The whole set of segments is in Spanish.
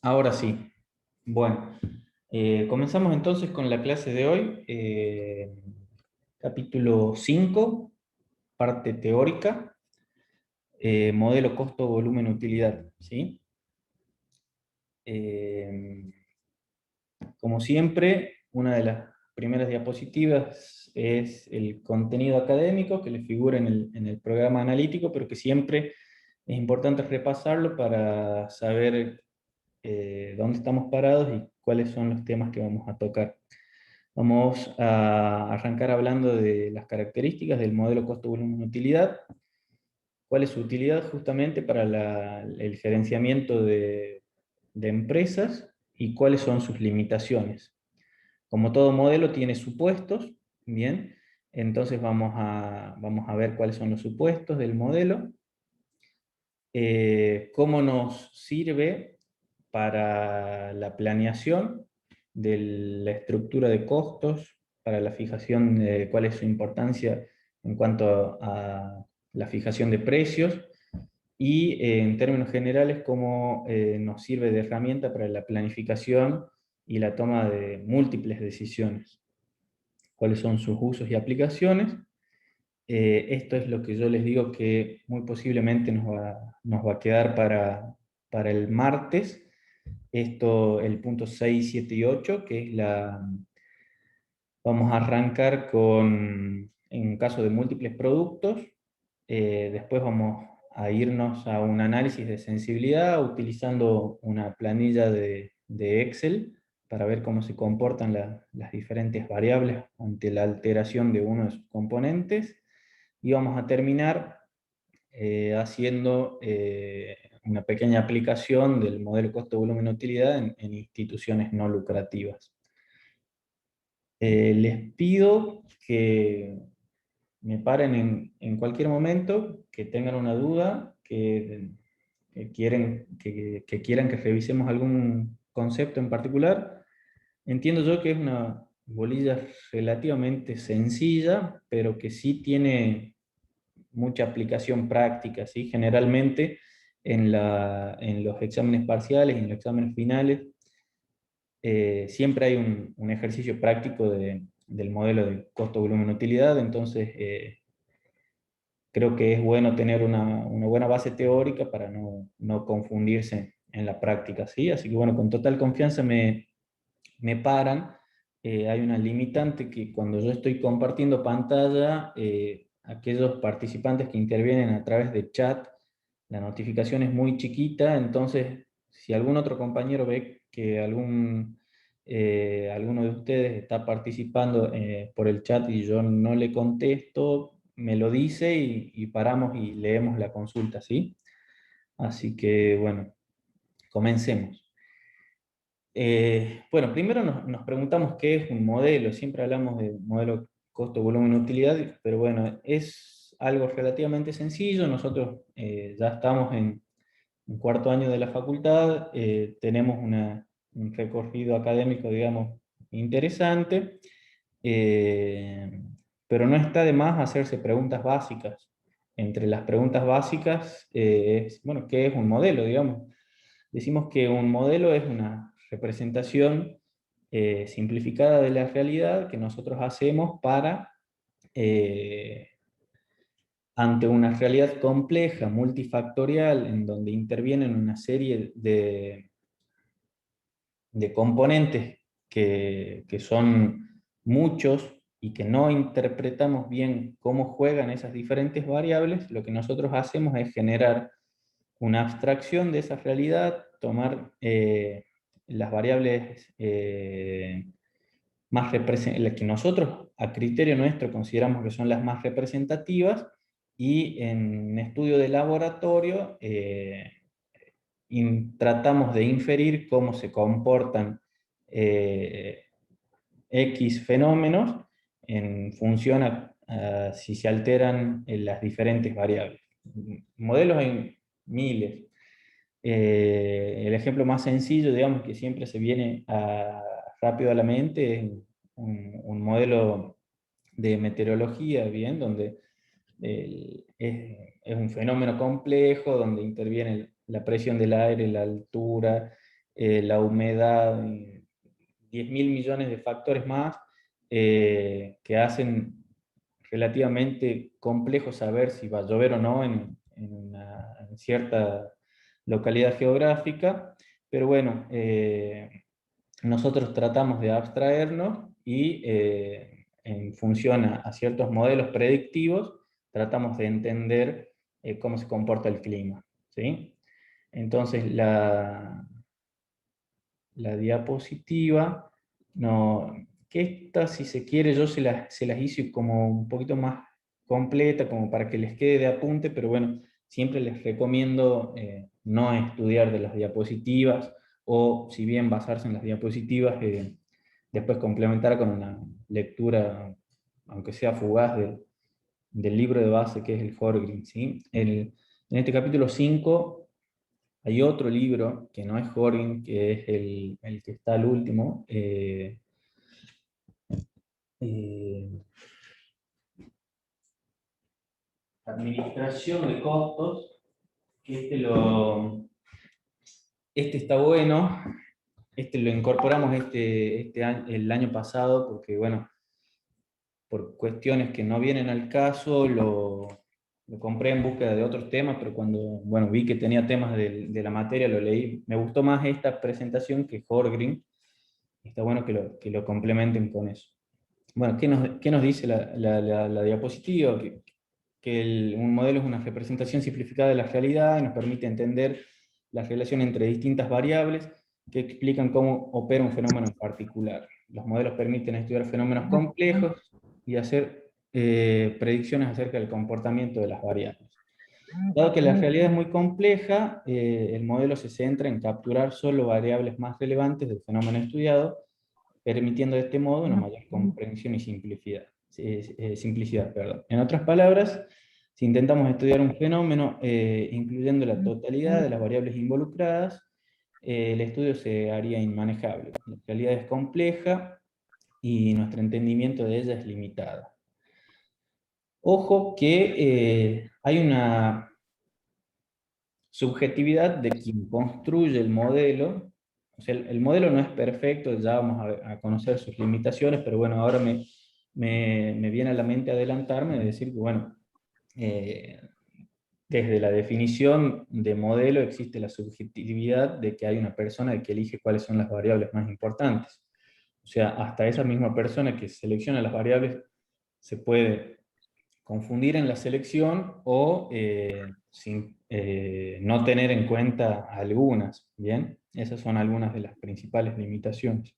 Ahora sí. Bueno, comenzamos entonces con la clase de hoy, capítulo 5, parte teórica, modelo costo, volumen, utilidad, ¿sí? Eh, Como siempre, una de las primeras diapositivas es el contenido académico que le figura en el programa analítico, pero que siempre es importante repasarlo para saber dónde estamos parados y cuáles son los temas que vamos a tocar. Vamos a arrancar hablando de las características del modelo costo-volumen-utilidad, cuál es su utilidad justamente para el gerenciamiento de empresas y cuáles son sus limitaciones. Como todo modelo tiene supuestos, bien, entonces vamos a ver cuáles son los supuestos del modelo, cómo nos sirve para la planeación de la estructura de costos, para la fijación de cuál es su importancia en cuanto a la fijación de precios, y en términos generales cómo nos sirve de herramienta para la planificación y la toma de múltiples decisiones, cuáles son sus usos y aplicaciones. Esto es lo que yo les digo que muy posiblemente nos va a quedar para el martes. Esto, el punto 6, 7 y 8, que es vamos a arrancar en un caso de múltiples productos. Después vamos a irnos a un análisis de sensibilidad utilizando una planilla de Excel para ver cómo se comportan las diferentes variables ante la alteración de uno de sus componentes. Y vamos a terminar haciendo una pequeña aplicación del modelo costo-volumen-utilidad en instituciones no lucrativas. Les pido que me paren en cualquier momento, que tengan una duda, que quieran que revisemos algún concepto en particular. Entiendo yo que es una bolilla relativamente sencilla, pero que sí tiene mucha aplicación práctica, ¿sí? Generalmente en los exámenes parciales y en los exámenes finales siempre hay un ejercicio práctico del modelo de costo-volumen-utilidad, entonces creo que es bueno tener una buena base teórica para no confundirse en la práctica, ¿sí? Así que bueno, con total confianza me paran. Hay una limitante que cuando yo estoy compartiendo pantalla, aquellos participantes que intervienen a través de chat, la notificación es muy chiquita, entonces si algún otro compañero ve que alguno de ustedes está participando por el chat y yo no le contesto, me lo dice y paramos y leemos la consulta, ¿sí? Así que bueno, comencemos. Bueno, primero nos preguntamos qué es un modelo. Siempre hablamos de modelo costo, volumen, utilidad, pero bueno, es algo relativamente sencillo. Nosotros ya estamos en cuarto año de la facultad, tenemos un recorrido académico, digamos, interesante, eh, pero no está de más hacerse preguntas básicas. Entre las preguntas básicas es, bueno, ¿qué es un modelo, digamos? Decimos que un modelo es una representación simplificada de la realidad que nosotros hacemos para, eh, ante una realidad compleja, multifactorial, en donde intervienen una serie de componentes que son muchos y que no interpretamos bien cómo juegan esas diferentes variables, lo que nosotros hacemos es generar una abstracción de esa realidad, tomar las variables las que nosotros a criterio nuestro consideramos que son las más representativas, y en estudio de laboratorio tratamos de inferir cómo se comportan eh, X fenómenos en función a si se alteran las diferentes variables. Modelos hay miles. El ejemplo más sencillo, digamos, que siempre se viene rápido a la mente es un modelo de meteorología, bien, donde es un fenómeno complejo, donde interviene la presión del aire, la altura, la humedad, 10.000 millones de factores más que hacen relativamente complejo saber si va a llover o no en cierta localidad geográfica, pero bueno, nosotros tratamos de abstraernos y en función a ciertos modelos predictivos, tratamos de entender cómo se comporta el clima, ¿sí? Entonces, la diapositiva, no, que esta, si se quiere, yo se las hice como un poquito más completa, como para que les quede de apunte, pero bueno, siempre les recomiendo no estudiar de las diapositivas, o si bien basarse en las diapositivas, después complementar con una lectura, aunque sea fugaz, del libro de base que es el Horgrim, ¿sí? En este capítulo 5 hay otro libro que no es Horgrim, que es el que está al último, eh, Administración de Costos, que este está bueno, este lo incorporamos el año pasado, porque bueno, por cuestiones que no vienen al caso, lo compré en búsqueda de otros temas, pero cuando bueno, vi que tenía temas de la materia, lo leí. Me gustó más esta presentación que Horgrim. Está bueno que lo complementen con eso. Bueno, ¿qué nos dice la diapositiva? Que un modelo es una representación simplificada de la realidad y nos permite entender la relación entre distintas variables que explican cómo opera un fenómeno en particular. Los modelos permiten estudiar fenómenos complejos y hacer predicciones acerca del comportamiento de las variables. Dado que la realidad es muy compleja, el modelo se centra en capturar solo variables más relevantes del fenómeno estudiado, permitiendo de este modo una mayor comprensión y simplicidad. Perdón. En otras palabras, si intentamos estudiar un fenómeno incluyendo la totalidad de las variables involucradas, el estudio se haría inmanejable. La realidad es compleja y nuestro entendimiento de ella es limitado. Ojo que hay una subjetividad de quien construye el modelo. O sea, el modelo no es perfecto, ya vamos a conocer sus limitaciones, pero bueno, ahora me viene a la mente adelantarme de decir que, bueno, eh, desde la definición de modelo existe la subjetividad de que hay una persona que elige cuáles son las variables más importantes. O sea, hasta esa misma persona que selecciona las variables se puede confundir en la selección o no tener en cuenta algunas, ¿bien? Esas son algunas de las principales limitaciones.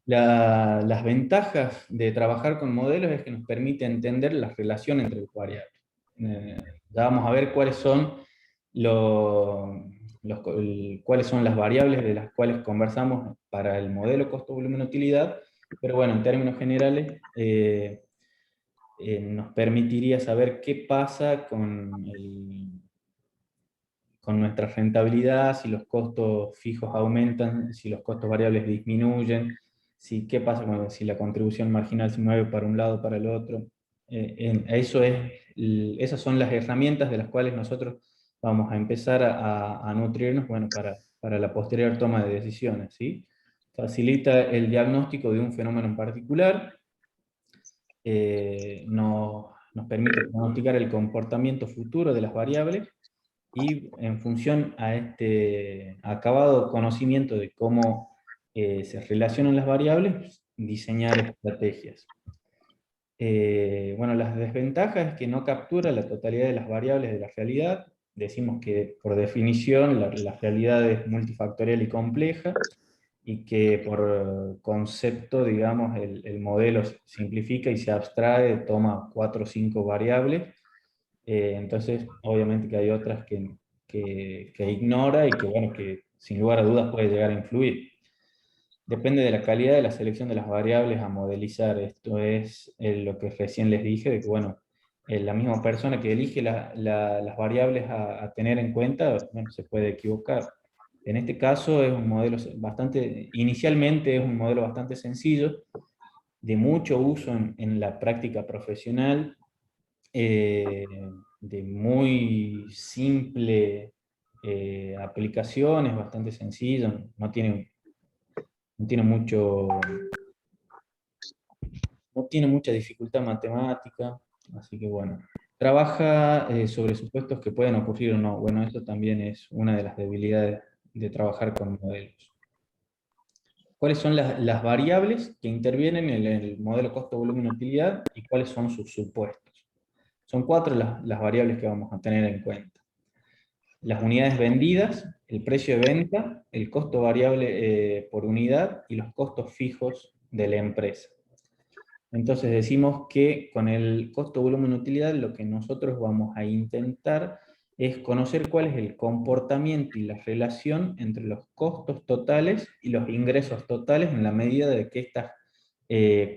Las ventajas de trabajar con modelos es que nos permite entender la relación entre las variables. Ya vamos a ver cuáles son cuáles son las variables de las cuales conversamos para el modelo costo-volumen-utilidad, pero bueno, en términos generales, nos permitiría saber qué pasa con nuestra rentabilidad, si los costos fijos aumentan, si los costos variables disminuyen, qué pasa si la contribución marginal se mueve para un lado o para el otro. Esas son las herramientas de las cuales nosotros vamos a empezar a nutrirnos, bueno, para la posterior toma de decisiones, ¿sí? Facilita el diagnóstico de un fenómeno en particular, nos permite pronosticar el comportamiento futuro de las variables y en función a este acabado conocimiento de cómo se relacionan las variables, diseñar estrategias. Bueno, las desventajas es que no captura la totalidad de las variables de la realidad. Decimos que por definición la realidad es multifactorial y compleja, y que por concepto, digamos, el modelo se simplifica y se abstrae, toma 4 o 5 variables. Entonces, obviamente que hay otras que ignora y que, bueno, que sin lugar a dudas puede llegar a influir. Depende de la calidad de la selección de las variables a modelizar. Esto es lo que recién les dije, de que, bueno, la misma persona que elige las variables a tener en cuenta, bueno, se puede equivocar. En este caso es un modelo inicialmente es un modelo bastante sencillo, de mucho uso en la práctica profesional, de muy simple aplicación, es bastante sencillo, no tiene mucho, no tiene mucha dificultad matemática, así que bueno. Trabaja sobre supuestos que pueden ocurrir o no. Bueno, eso también es una de las debilidades de trabajar con modelos. ¿Cuáles son las variables que intervienen en el modelo costo-volumen-utilidad y cuáles son sus supuestos? Son cuatro las variables que vamos a tener en cuenta. Las unidades vendidas, el precio de venta, el costo variable por unidad y los costos fijos de la empresa. Entonces decimos que con el costo volumen utilidad lo que nosotros vamos a intentar es conocer cuál es el comportamiento y la relación entre los costos totales y los ingresos totales en la medida de que estas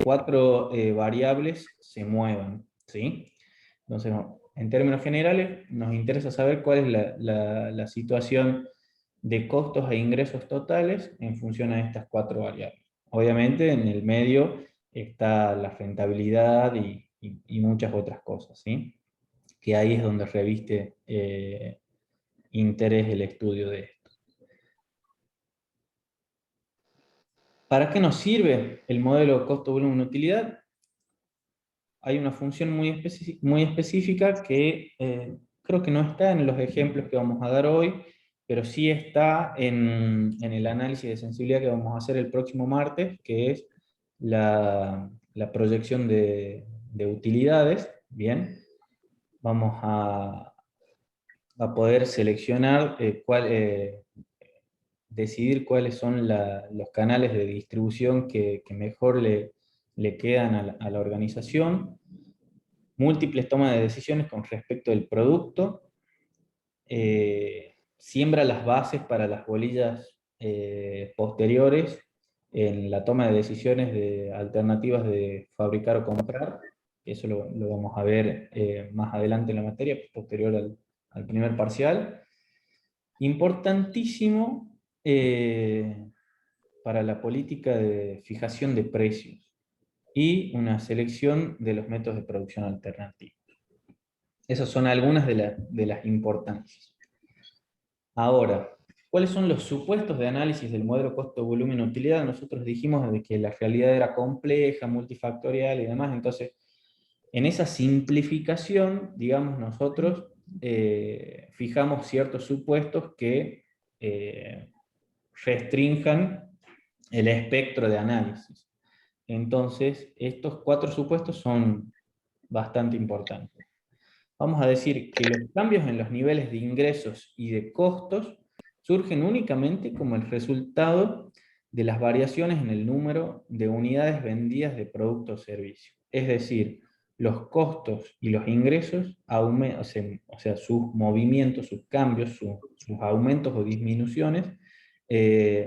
cuatro variables se muevan, ¿sí? Entonces, en términos generales, nos interesa saber cuál es la situación de costos e ingresos totales en función a estas cuatro variables. Obviamente, en el medio está la rentabilidad y muchas otras cosas, ¿sí? Que ahí es donde reviste interés el estudio de esto. ¿Para qué nos sirve el modelo costo-volumen-utilidad? Hay una función muy específica que creo que no está en los ejemplos que vamos a dar hoy, pero sí está en el análisis de sensibilidad que vamos a hacer el próximo martes, que es la proyección de utilidades. Bien, vamos a poder seleccionar decidir cuáles son los canales de distribución que mejor le quedan a la organización, múltiples tomas de decisiones con respecto del producto, siembra las bases para las bolillas posteriores en la toma de decisiones de alternativas de fabricar o comprar. Eso lo vamos a ver más adelante en la materia, posterior al primer parcial. Importantísimo para la política de fijación de precios y una selección de los métodos de producción alternativos. Esas son algunas de las importancias. Ahora, ¿cuáles son los supuestos de análisis del modelo costo-volumen-utilidad? Nosotros dijimos de que la realidad era compleja, multifactorial y demás, entonces, en esa simplificación, digamos, nosotros fijamos ciertos supuestos que restrinjan el espectro de análisis. Entonces, estos cuatro supuestos son bastante importantes. Vamos a decir que los cambios en los niveles de ingresos y de costos surgen únicamente como el resultado de las variaciones en el número de unidades vendidas de producto o servicio. Es decir, los costos y los ingresos, o sea, sus movimientos, sus cambios, sus aumentos o disminuciones,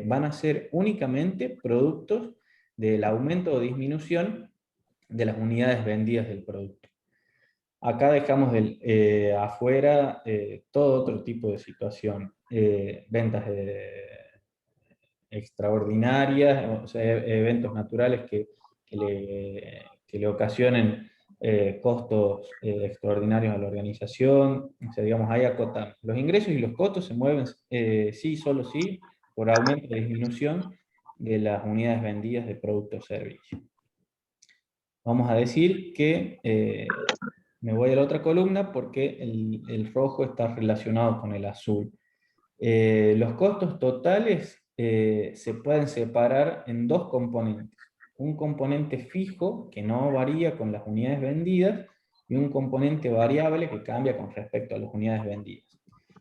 van a ser únicamente productos del aumento o disminución de las unidades vendidas del producto. Acá dejamos afuera todo otro tipo de situación, ventas extraordinarias, o sea, eventos naturales que le ocasionen costos extraordinarios a la organización. O sea, digamos, ahí acotamos. Los ingresos y los costos se mueven sí, solo sí, por aumento o disminución de las unidades vendidas de producto o servicio. Vamos a decir que me voy a la otra columna porque el rojo está relacionado con el azul. Los costos totales se pueden separar en dos componentes. Un componente fijo, que no varía con las unidades vendidas, y un componente variable que cambia con respecto a las unidades vendidas.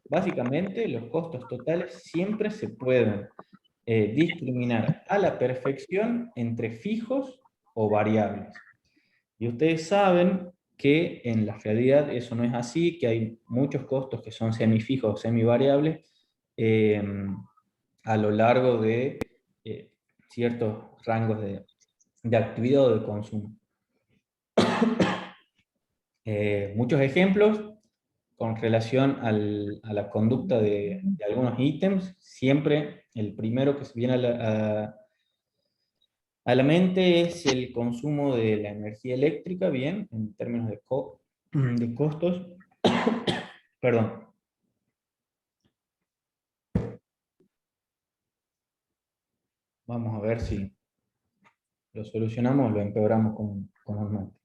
Básicamente, los costos totales siempre se pueden discriminar a la perfección entre fijos o variables. Y ustedes saben que en la realidad eso no es así, que hay muchos costos que son semifijos o semivariables eh, a lo largo de ciertos rangos de actividad o de consumo. Muchos ejemplos con relación a la conducta de algunos ítems. Siempre el primero que se viene a la mente es el consumo de la energía eléctrica, bien, en términos de costos. Perdón. Vamos a ver si lo solucionamos o lo empeoramos comúnmente.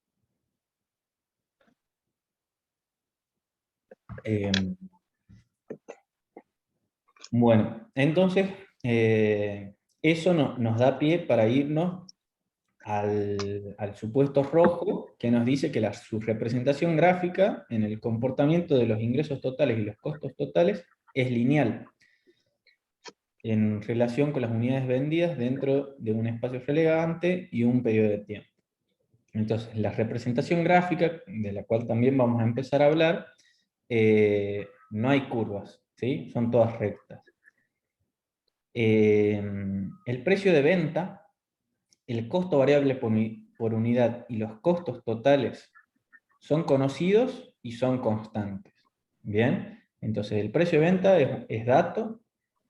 Bueno, entonces eso nos da pie para irnos al supuesto rojo, que nos dice que su representación gráfica en el comportamiento de los ingresos totales y los costos totales es lineal en relación con las unidades vendidas dentro de un espacio relevante y un periodo de tiempo. Entonces, la representación gráfica, de la cual también vamos a empezar a hablar, no hay curvas, ¿sí? Son todas rectas. El precio de venta, el costo variable por unidad y los costos totales son conocidos y son constantes. Bien, entonces el precio de venta es dato,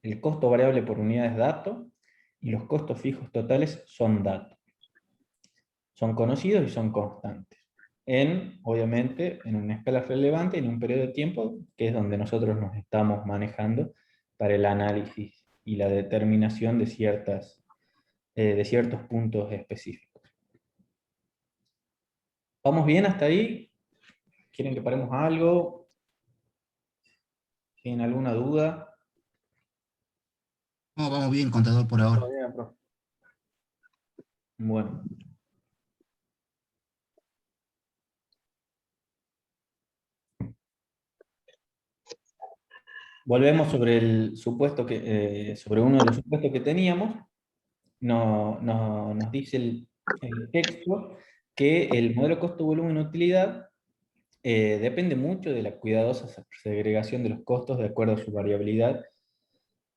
el costo variable por unidad es dato y los costos fijos totales son dato. Son conocidos y son constantes. Obviamente, en una escala relevante, en un periodo de tiempo, que es donde nosotros nos estamos manejando para el análisis y la determinación de ciertos puntos específicos. ¿Vamos bien hasta ahí? ¿Quieren que paremos algo? ¿Tienen alguna duda? No, vamos bien, contador, por Todo ahora. bien, profe. Bueno, volvemos sobre el supuesto sobre uno de los supuestos que teníamos. Nos dice el texto que el modelo costo-volumen-utilidad depende mucho de la cuidadosa segregación de los costos de acuerdo a su variabilidad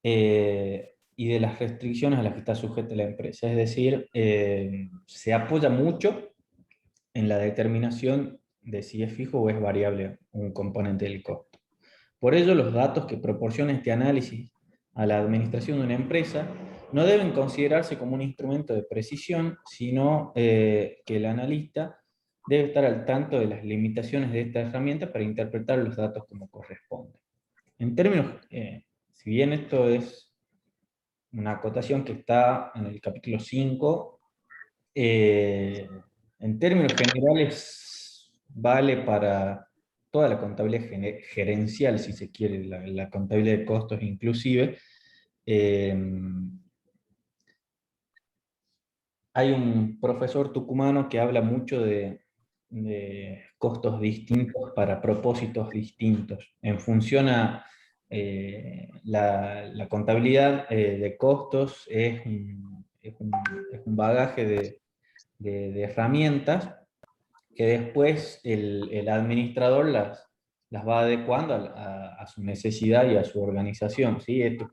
y de las restricciones a las que está sujeta la empresa. Es decir, se apoya mucho en la determinación de si es fijo o es variable un componente del costo. Por ello, los datos que proporciona este análisis a la administración de una empresa no deben considerarse como un instrumento de precisión, sino que el analista debe estar al tanto de las limitaciones de esta herramienta para interpretar los datos como corresponde. En términos, si bien esto es una acotación que está en el capítulo 5, en términos generales vale para toda la contabilidad gerencial, si se quiere, la contabilidad de costos inclusive. Eh, Hay un profesor tucumano que habla mucho de costos distintos para propósitos distintos. En función a la contabilidad de costos es un bagaje de herramientas que después el administrador las va adecuando a su necesidad y a su organización, ¿sí? Esto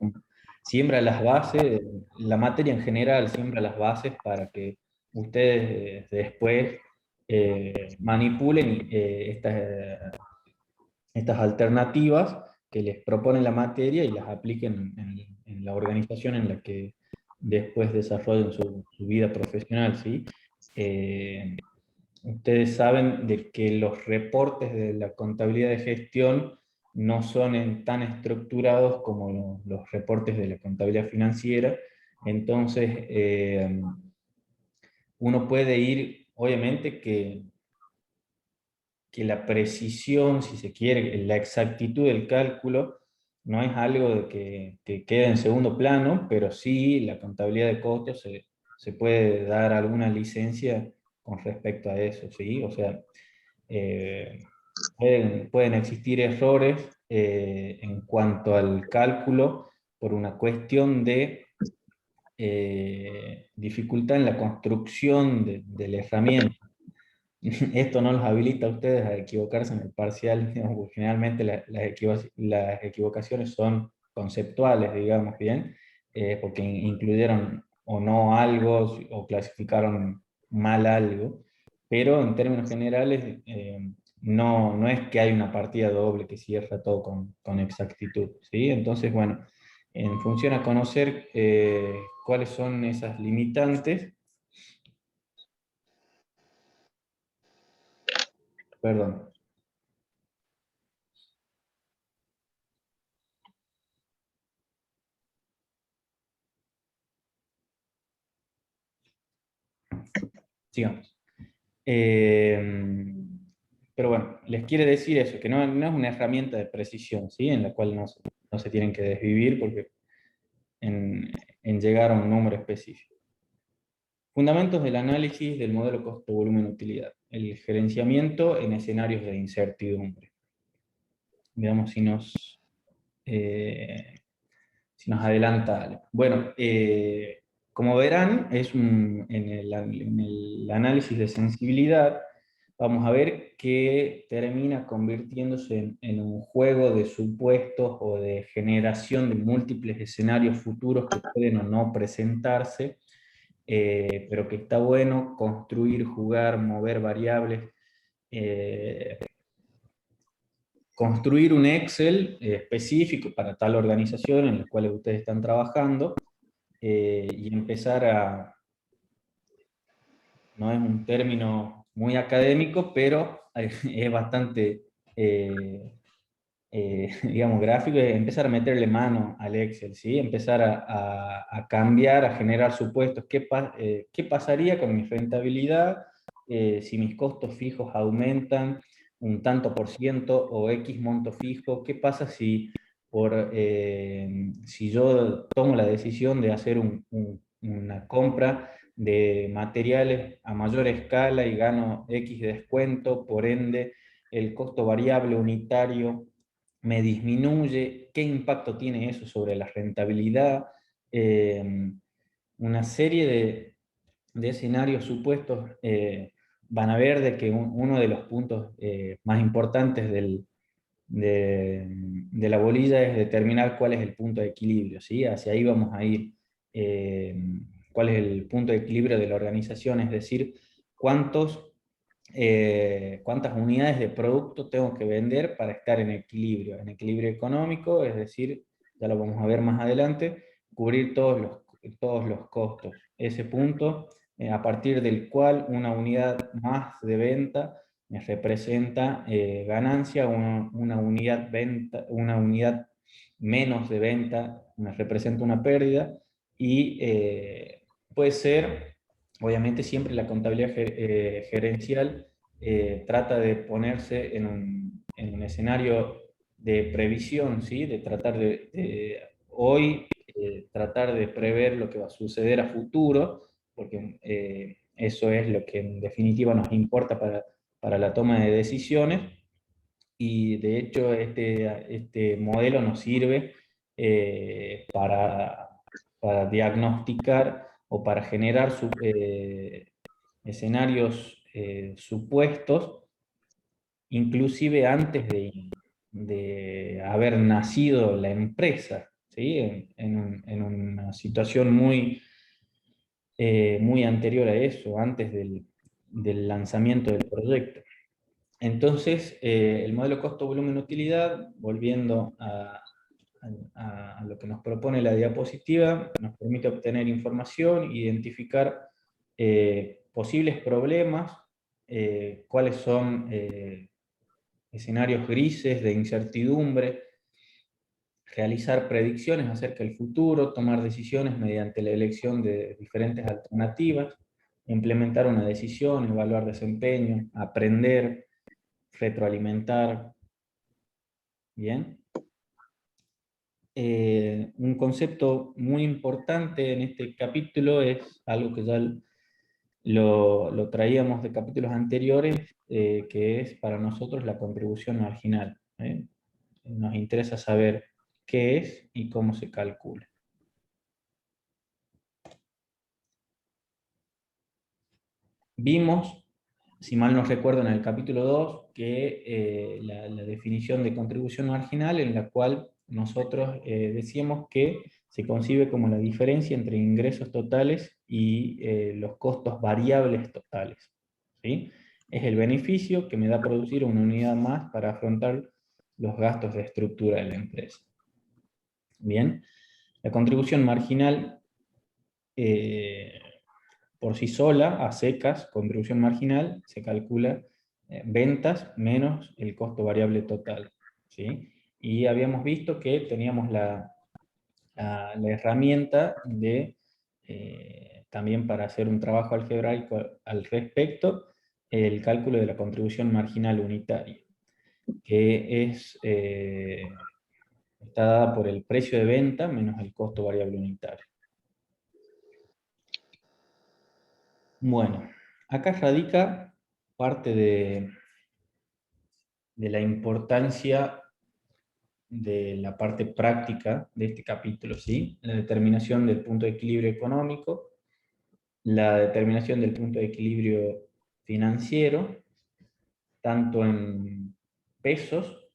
siembra las bases, la materia en general siembra las bases para que ustedes después manipulen estas alternativas que les propone la materia y las apliquen en la organización en la que después desarrollen su vida profesional, ¿sí? Eh, Ustedes saben de que los reportes de la contabilidad de gestión no son tan estructurados como los reportes de la contabilidad financiera. Entonces, uno puede ir, obviamente que la precisión, si se quiere, la exactitud del cálculo, no es algo de que quede en segundo plano, pero sí la contabilidad de costos se puede dar alguna licencia con respecto a eso, ¿sí? O sea, eh, pueden existir errores en cuanto al cálculo por una cuestión de dificultad en la construcción de la herramienta. Esto no los habilita a ustedes a equivocarse en el parcial, digamos, porque generalmente las equivocaciones son conceptuales, digamos bien, porque incluyeron o no algo o clasificaron mal algo, pero en términos generales no es que hay una partida doble que cierra todo con exactitud, ¿sí? Entonces, bueno, en función a conocer cuáles son esas limitantes, perdón. Sigamos. Eh, pero bueno, les quiere decir eso, que no es una herramienta de precisión, ¿sí? En la cual no se tienen que desvivir porque en llegar a un número específico. Fundamentos del análisis del modelo costo-volumen-utilidad. El gerenciamiento en escenarios de incertidumbre. Veamos eh, si nos adelanta algo. Bueno, como verán, en el análisis de sensibilidad, vamos a ver que termina convirtiéndose en un juego de supuestos o de generación de múltiples escenarios futuros que pueden o no presentarse, pero que está bueno construir, jugar, mover variables, eh, construir un Excel específico para tal organización en la cual ustedes están trabajando, y empezar no es un término muy académico, pero es bastante, digamos, gráfico, es empezar a meterle mano al Excel, ¿sí? Empezar a cambiar, a generar supuestos. ¿Qué pasaría con mi rentabilidad si mis costos fijos aumentan un tanto por ciento o X monto fijo? ¿Qué pasa si yo tomo la decisión de hacer una compra de materiales a mayor escala y gano X descuento, por ende el costo variable unitario me disminuye? ¿Qué impacto tiene eso sobre la rentabilidad? Eh, una serie de escenarios supuestos van a ver de que uno de los puntos más importantes de la bolilla es determinar cuál es el punto de equilibrio, ¿sí? Hacia ahí vamos a ir. eh, ¿Cuál es el punto de equilibrio de la organización? Es decir, cuántas unidades de producto tengo que vender para estar en equilibrio económico, es decir, ya lo vamos a ver más adelante, cubrir todos los costos. Ese punto, a partir del cual una unidad más de venta me representa ganancia, una unidad menos de venta me representa una pérdida, y puede ser, obviamente siempre la contabilidad gerencial trata de ponerse en un escenario de previsión, ¿sí? De tratar hoy tratar de prever lo que va a suceder a futuro, porque eso es lo que en definitiva nos importa para la toma de decisiones, y de hecho este modelo nos sirve para diagnosticar o para generar escenarios supuestos, inclusive antes de haber nacido la empresa, ¿sí? En una situación muy anterior a eso, antes del lanzamiento del proyecto. Entonces, el modelo costo-volumen-utilidad, volviendo a lo que nos propone la diapositiva, nos permite obtener información, identificar posibles problemas, cuáles son escenarios grises de incertidumbre, realizar predicciones acerca del futuro, tomar decisiones mediante la elección de diferentes alternativas, implementar una decisión, evaluar desempeño, aprender, retroalimentar. Bien. Un concepto muy importante en este capítulo es algo que ya lo traíamos de capítulos anteriores, que es para nosotros la contribución marginal. Nos interesa saber qué es y cómo se calcula. Vimos, si mal no recuerdo, en el capítulo 2, que la definición de contribución marginal, en la cual nosotros decíamos que se concibe como la diferencia entre ingresos totales y los costos variables totales, ¿sí? Es el beneficio que me da producir una unidad más para afrontar los gastos de estructura de la empresa. Bien, la contribución marginal eh, por sí sola, a secas, contribución marginal, se calcula ventas menos el costo variable total, ¿sí? Y habíamos visto que teníamos la herramienta también para hacer un trabajo algebraico al respecto, el cálculo de la contribución marginal unitaria, que está dada por el precio de venta menos el costo variable unitario. Bueno, acá radica parte de la importancia de la parte práctica de este capítulo, ¿sí? La determinación del punto de equilibrio económico, la determinación del punto de equilibrio financiero, tanto en pesos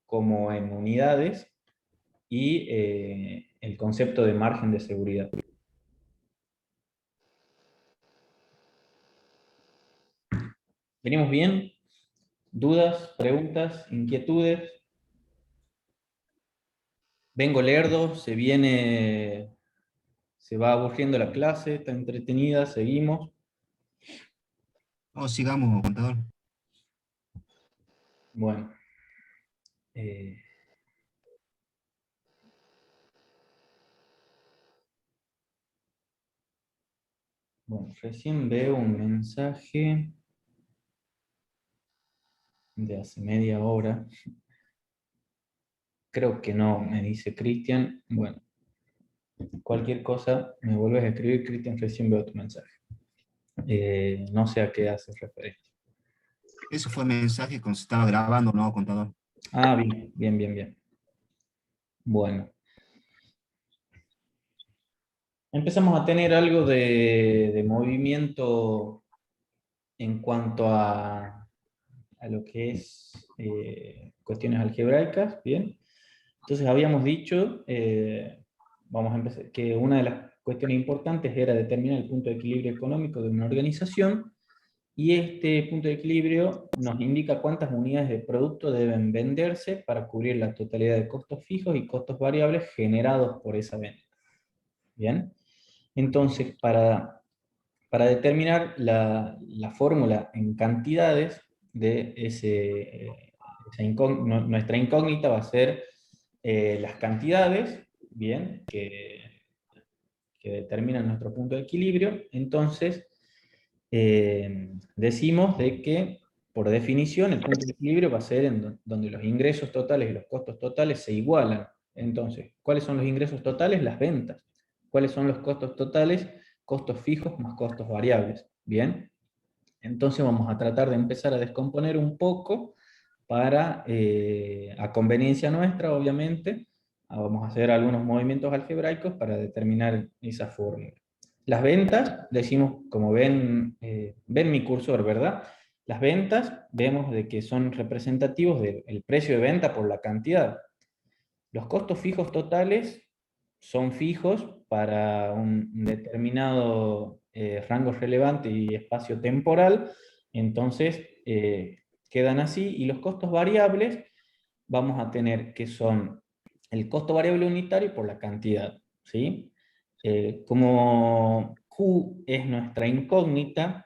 como en unidades, y el concepto de margen de seguridad. ¿Venimos bien? ¿Dudas, preguntas, inquietudes? Vengo lerdo, se va aburriendo la clase, está entretenida, seguimos. O sigamos, contador. Bueno, eh, bueno, recién veo un mensaje de hace media hora. Creo que no, me dice Cristian. Bueno, cualquier cosa, me vuelves a escribir, Cristian, recién veo tu mensaje. No sé a qué haces referencia. Eso fue el mensaje cuando se estaba grabando, ¿no, contador? Ah, bien, bien, bien, bien. Bueno, empezamos a tener algo de movimiento en cuanto a lo que es cuestiones algebraicas, ¿bien? Entonces habíamos dicho, vamos a empezar, que una de las cuestiones importantes era determinar el punto de equilibrio económico de una organización, y este punto de equilibrio nos indica cuántas unidades de producto deben venderse para cubrir la totalidad de costos fijos y costos variables generados por esa venta. ¿Bien? Entonces, para determinar la fórmula en cantidades de nuestra incógnita va a ser las cantidades, bien, que determinan nuestro punto de equilibrio. Entonces, decimos de que, por definición, el punto de equilibrio va a ser en donde los ingresos totales y los costos totales se igualan. Entonces, ¿cuáles son los ingresos totales? Las ventas. ¿Cuáles son los costos totales? Costos fijos más costos variables. Bien. Entonces vamos a tratar de empezar a descomponer un poco para, a conveniencia nuestra, obviamente, vamos a hacer algunos movimientos algebraicos para determinar esa fórmula. Las ventas, decimos, como ven, ven mi cursor, ¿verdad? Las ventas, vemos de que son representativos del precio de venta por la cantidad. Los costos fijos totales son fijos para un determinado rango relevante y espacio temporal, entonces quedan así, y los costos variables vamos a tener que son el costo variable unitario por la cantidad, ¿sí? Como Q es nuestra incógnita,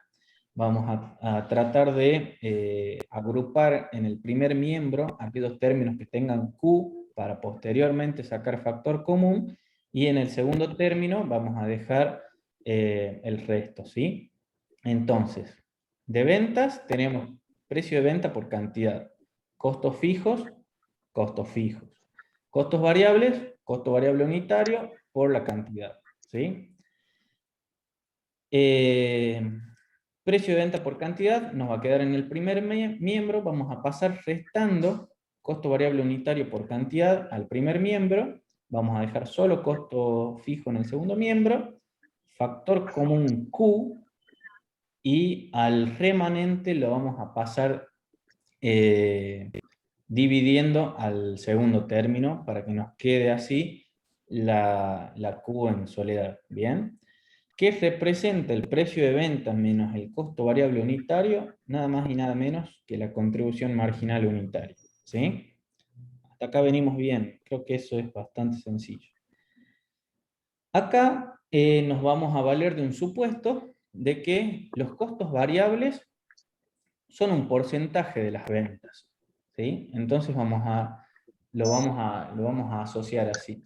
vamos a tratar de agrupar en el primer miembro aquellos términos que tengan Q para posteriormente sacar factor común, y en el segundo término vamos a dejar el resto, ¿sí? Entonces, de ventas tenemos precio de venta por cantidad, costos fijos, costos fijos, costos variables, costo variable unitario por la cantidad, ¿sí? Eh, Precio de venta por cantidad nos va a quedar en el primer miembro, vamos a pasar restando costo variable unitario por cantidad al primer miembro, vamos a dejar solo costo fijo en el segundo miembro, factor común Q, y al remanente lo vamos a pasar dividiendo al segundo término para que nos quede así la Q en soledad, ¿bien? ¿Qué representa el precio de venta menos el costo variable unitario? Nada más y nada menos que la contribución marginal unitaria, ¿sí? Hasta acá venimos bien, creo que eso es bastante sencillo. Acá nos vamos a valer de un supuesto de que los costos variables son un porcentaje de las ventas, ¿sí? Entonces lo vamos a asociar así.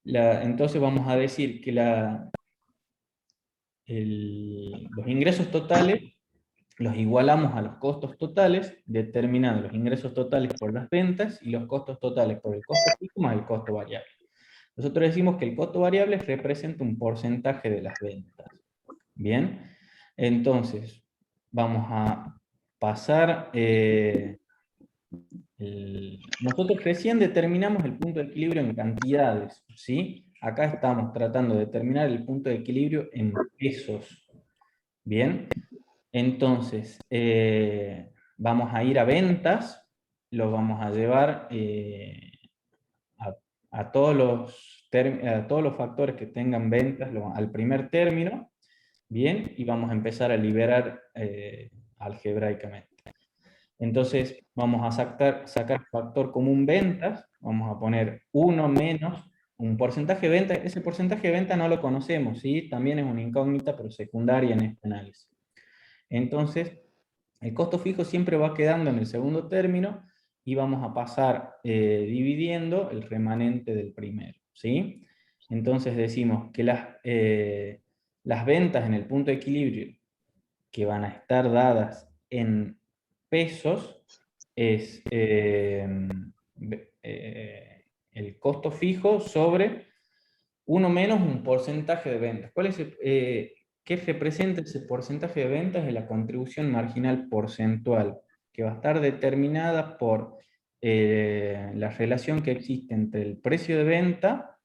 Entonces vamos a decir que los ingresos totales los igualamos a los costos totales, determinando los ingresos totales por las ventas y los costos totales por el costo fijo más el costo variable. Nosotros decimos que el costo variable representa un porcentaje de las ventas. Bien, entonces vamos a pasar... nosotros recién determinamos el punto de equilibrio en cantidades, ¿sí? Acá estamos tratando de determinar el punto de equilibrio en pesos. Bien, entonces vamos a ir a ventas, lo vamos a llevar a, a todos los factores que tengan ventas al primer término, bien, y vamos a empezar a liberar algebraicamente. Entonces vamos a sacar factor común ventas, vamos a poner 1 menos un porcentaje de venta. Ese porcentaje de venta no lo conocemos, ¿sí? También es una incógnita, pero secundaria en este análisis. Entonces, el costo fijo siempre va quedando en el segundo término y vamos a pasar dividiendo el remanente del primero, ¿sí? Entonces decimos que las ventas en el punto de equilibrio que van a estar dadas en pesos es el costo fijo sobre 1 menos un porcentaje de ventas. ¿Qué representa ese porcentaje de ventas? Es la contribución marginal porcentual, que va a estar determinada por la relación que existe entre el precio de venta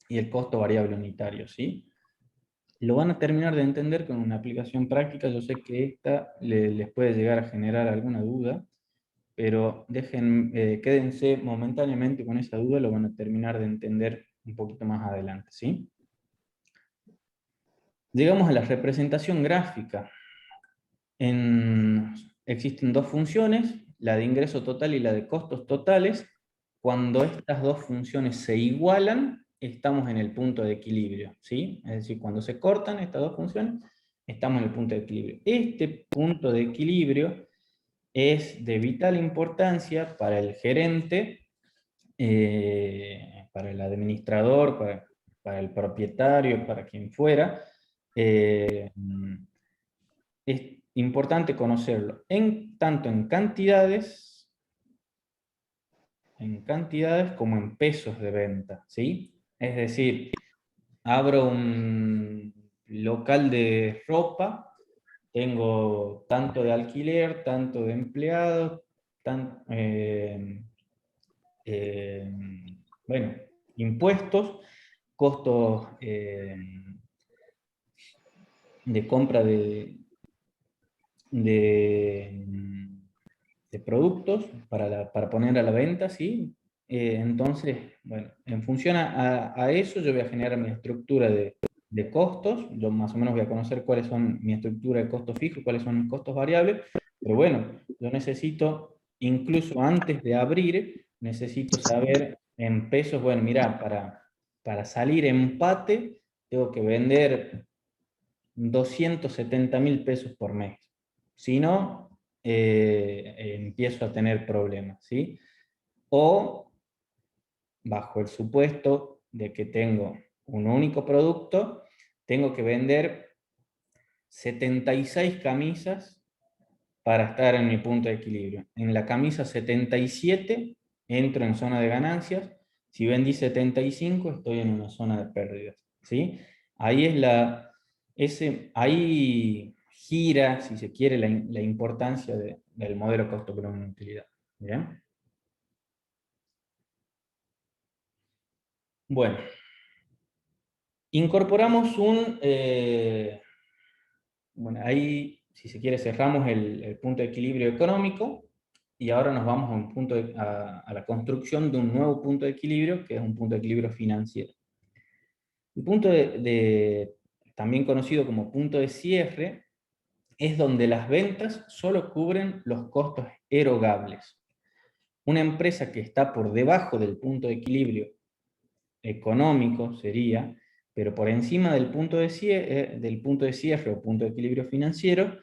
y el costo variable unitario, ¿sí? Lo van a terminar de entender con una aplicación práctica. Yo sé que esta les puede llegar a generar alguna duda, pero quédense momentáneamente con esa duda, lo van a terminar de entender un poquito más adelante, ¿sí? Llegamos a la representación gráfica. Existen dos funciones, la de ingreso total y la de costos totales. Cuando estas dos funciones se igualan, estamos en el punto de equilibrio, ¿sí? Es decir, cuando se cortan estas dos funciones, estamos en el punto de equilibrio. Este punto de equilibrio es de vital importancia para el gerente, para el administrador, para el propietario, para quien fuera. Es importante conocerlo tanto en cantidades como en pesos de venta, ¿sí? Es decir, abro un local de ropa, tengo tanto de alquiler, tanto de empleados, eh, bueno, impuestos, costos de compra de, de productos para poner a la venta, ¿sí? Entonces, bueno, en función a eso yo voy a generar mi estructura de costos, yo más o menos voy a conocer cuáles son mi estructura de costos fijos, cuáles son mis costos variables, pero bueno, yo necesito, incluso antes de abrir, necesito saber en pesos, bueno, mira, para salir empate, tengo que vender 270.000 pesos por mes. Si no, empiezo a tener problemas, ¿sí? O bajo el supuesto de que tengo un único producto, tengo que vender 76 camisas para estar en mi punto de equilibrio. En la camisa 77 entro en zona de ganancias, si vendí 75 estoy en una zona de pérdidas, ¿sí? Ahí ahí gira, si se quiere, la importancia del modelo costo-volumen-utilidad. ¿Bien? Bueno, incorporamos bueno, ahí, si se quiere, cerramos el punto de equilibrio económico y ahora nos vamos a, a la construcción de un nuevo punto de equilibrio, que es un punto de equilibrio financiero. El punto también conocido como punto de cierre, es donde las ventas solo cubren los costos erogables. Una empresa que está por debajo del punto de equilibrio económico sería, pero por encima del punto de cierre o punto de equilibrio financiero,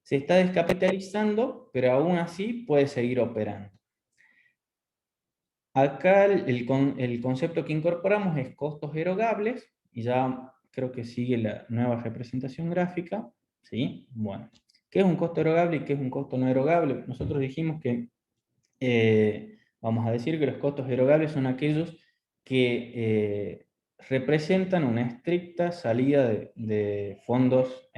se está descapitalizando, pero aún así puede seguir operando. Acá el concepto que incorporamos es costos erogables, y ya creo que sigue la nueva representación gráfica, ¿sí? Bueno, ¿qué es un costo erogable y qué es un costo no erogable? Nosotros dijimos que, vamos a decir que los costos erogables son aquellos que representan una estricta salida de fondos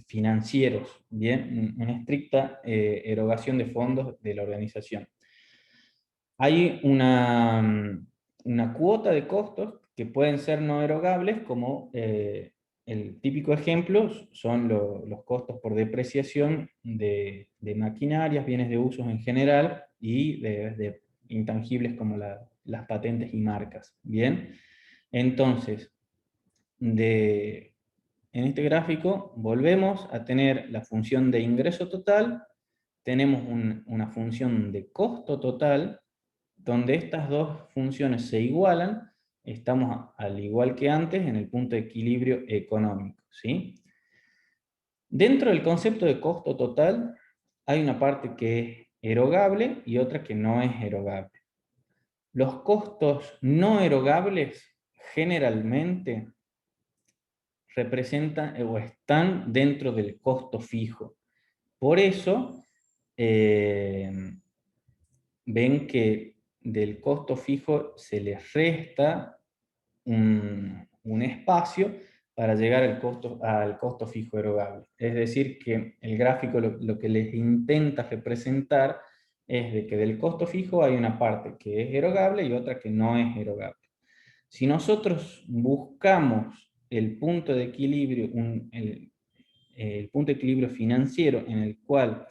financieros, ¿bien? Una estricta erogación de fondos de la organización. Hay una cuota de costos que pueden ser no erogables, como el típico ejemplo son los costos por depreciación de maquinarias, bienes de uso en general y de intangibles como las patentes y marcas. Bien, entonces, en este gráfico volvemos a tener la función de ingreso total, tenemos una función de costo total, donde estas dos funciones se igualan, estamos al igual que antes en el punto de equilibrio económico, ¿sí? Dentro del concepto de costo total hay una parte que es erogable y otra que no es erogable. Los costos no erogables generalmente representan o están dentro del costo fijo. Por eso, eh, ven que del costo fijo se les resta un espacio para llegar al costo fijo erogable. Es decir, que el gráfico lo que les intenta representar es de que del costo fijo hay una parte que es erogable y otra que no es erogable. Si nosotros buscamos el punto de equilibrio, el punto de equilibrio financiero en el cual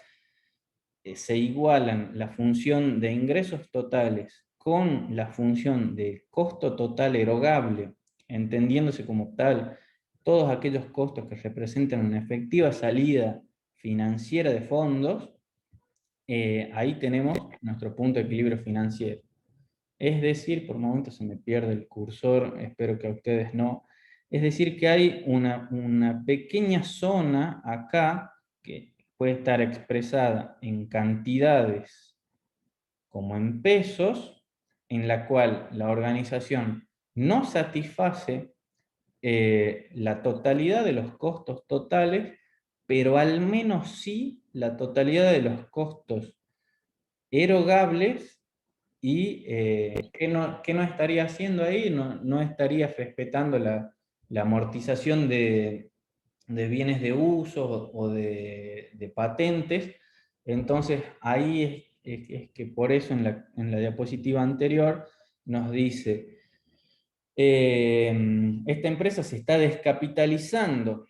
se igualan la función de ingresos totales con la función de costo total erogable, entendiéndose como tal todos aquellos costos que representan una efectiva salida financiera de fondos, ahí tenemos nuestro punto de equilibrio financiero. Es decir, por momentos se me pierde el cursor, espero que a ustedes no. Es decir, que hay una pequeña zona acá que puede estar expresada en cantidades como en pesos, en la cual la organización no satisface la totalidad de los costos totales, pero al menos sí la totalidad de los costos erogables. ¿Y qué no estaría haciendo ahí? No estaría respetando la amortización de bienes de uso o de patentes. Entonces, ahí es que por eso en la diapositiva anterior nos dice, esta empresa se está descapitalizando,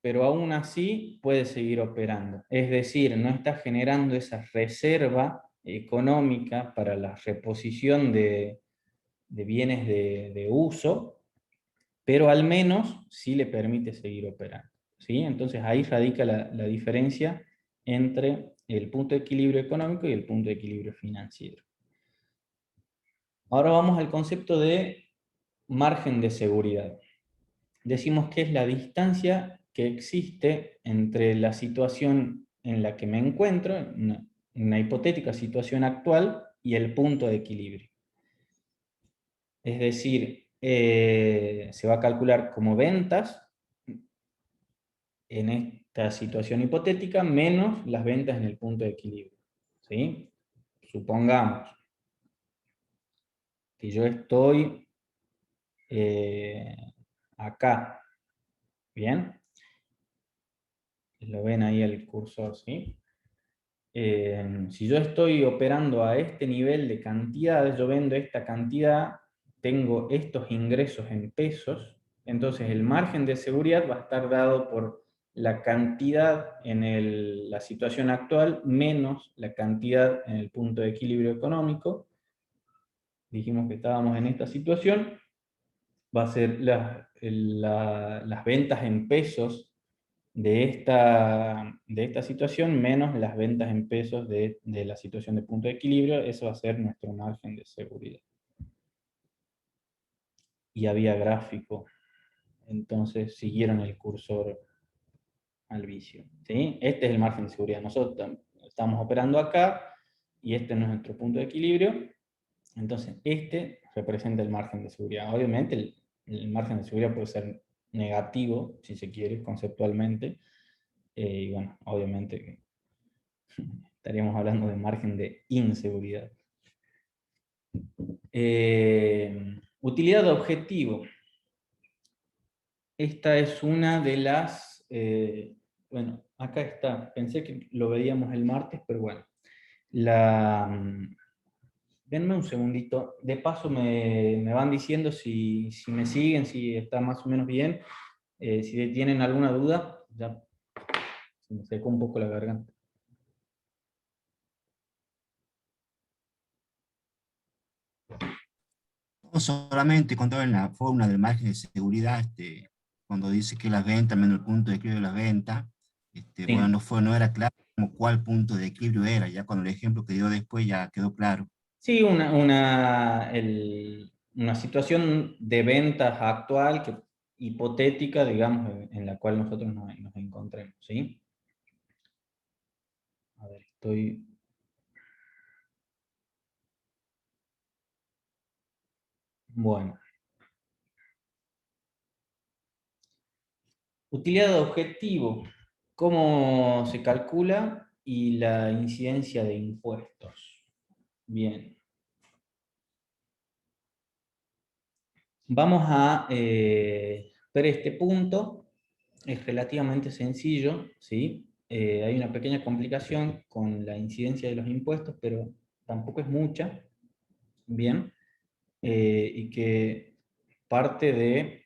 pero aún así puede seguir operando. Es decir, no está generando esa reserva económica para la reposición de bienes de uso, pero al menos sí le permite seguir operando, ¿sí? Entonces ahí radica la diferencia entre el punto de equilibrio económico y el punto de equilibrio financiero. Ahora vamos al concepto de margen de seguridad. Decimos que es la distancia que existe entre la situación en la que me encuentro, una hipotética situación actual, y el punto de equilibrio. Es decir, se va a calcular como ventas en esta situación hipotética menos las ventas en el punto de equilibrio, ¿sí? Supongamos que yo estoy acá, ¿bien? Lo ven ahí el cursor, ¿sí? Si yo estoy operando a este nivel de cantidades, yo vendo esta cantidad, tengo estos ingresos en pesos, entonces el margen de seguridad va a estar dado por la cantidad en la situación actual menos la cantidad en el punto de equilibrio económico. Dijimos que estábamos en esta situación, va a ser las ventas en pesos de esta situación menos las ventas en pesos de la situación de punto de equilibrio. Eso va a ser nuestro margen de seguridad. Y había gráfico, entonces siguieron el cursor al vicio, ¿sí? Este es el margen de seguridad. Nosotros estamos operando acá y este no es nuestro punto de equilibrio. Entonces, este representa el margen de seguridad. Obviamente, el margen de seguridad puede ser negativo, si se quiere, conceptualmente. Y bueno, obviamente estaríamos hablando de margen de inseguridad. Utilidad de objetivo. Esta es una de las... bueno, acá está. Pensé que lo veíamos el martes, pero bueno. Denme un segundito. De paso me van diciendo si me siguen, si está más o menos bien. Si tienen alguna duda, ya se me secó un poco la garganta. No solamente contaba en la fórmula del margen de seguridad, cuando dice que las ventas menos el punto de equilibrio de las ventas, bueno, Sí. no era claro como cuál punto de equilibrio era, ya cuando el ejemplo que dio después ya quedó claro. Sí, una situación de ventas actual, hipotética, digamos, en la cual nosotros nos encontremos, ¿sí? A ver, estoy... Bueno. Utilidad de objetivo. ¿Cómo se calcula? Y la incidencia de impuestos. Bien. Vamos a ver este punto. Es relativamente sencillo, ¿sí? Hay una pequeña complicación con la incidencia de los impuestos, pero tampoco es mucha, ¿bien? Y que parte de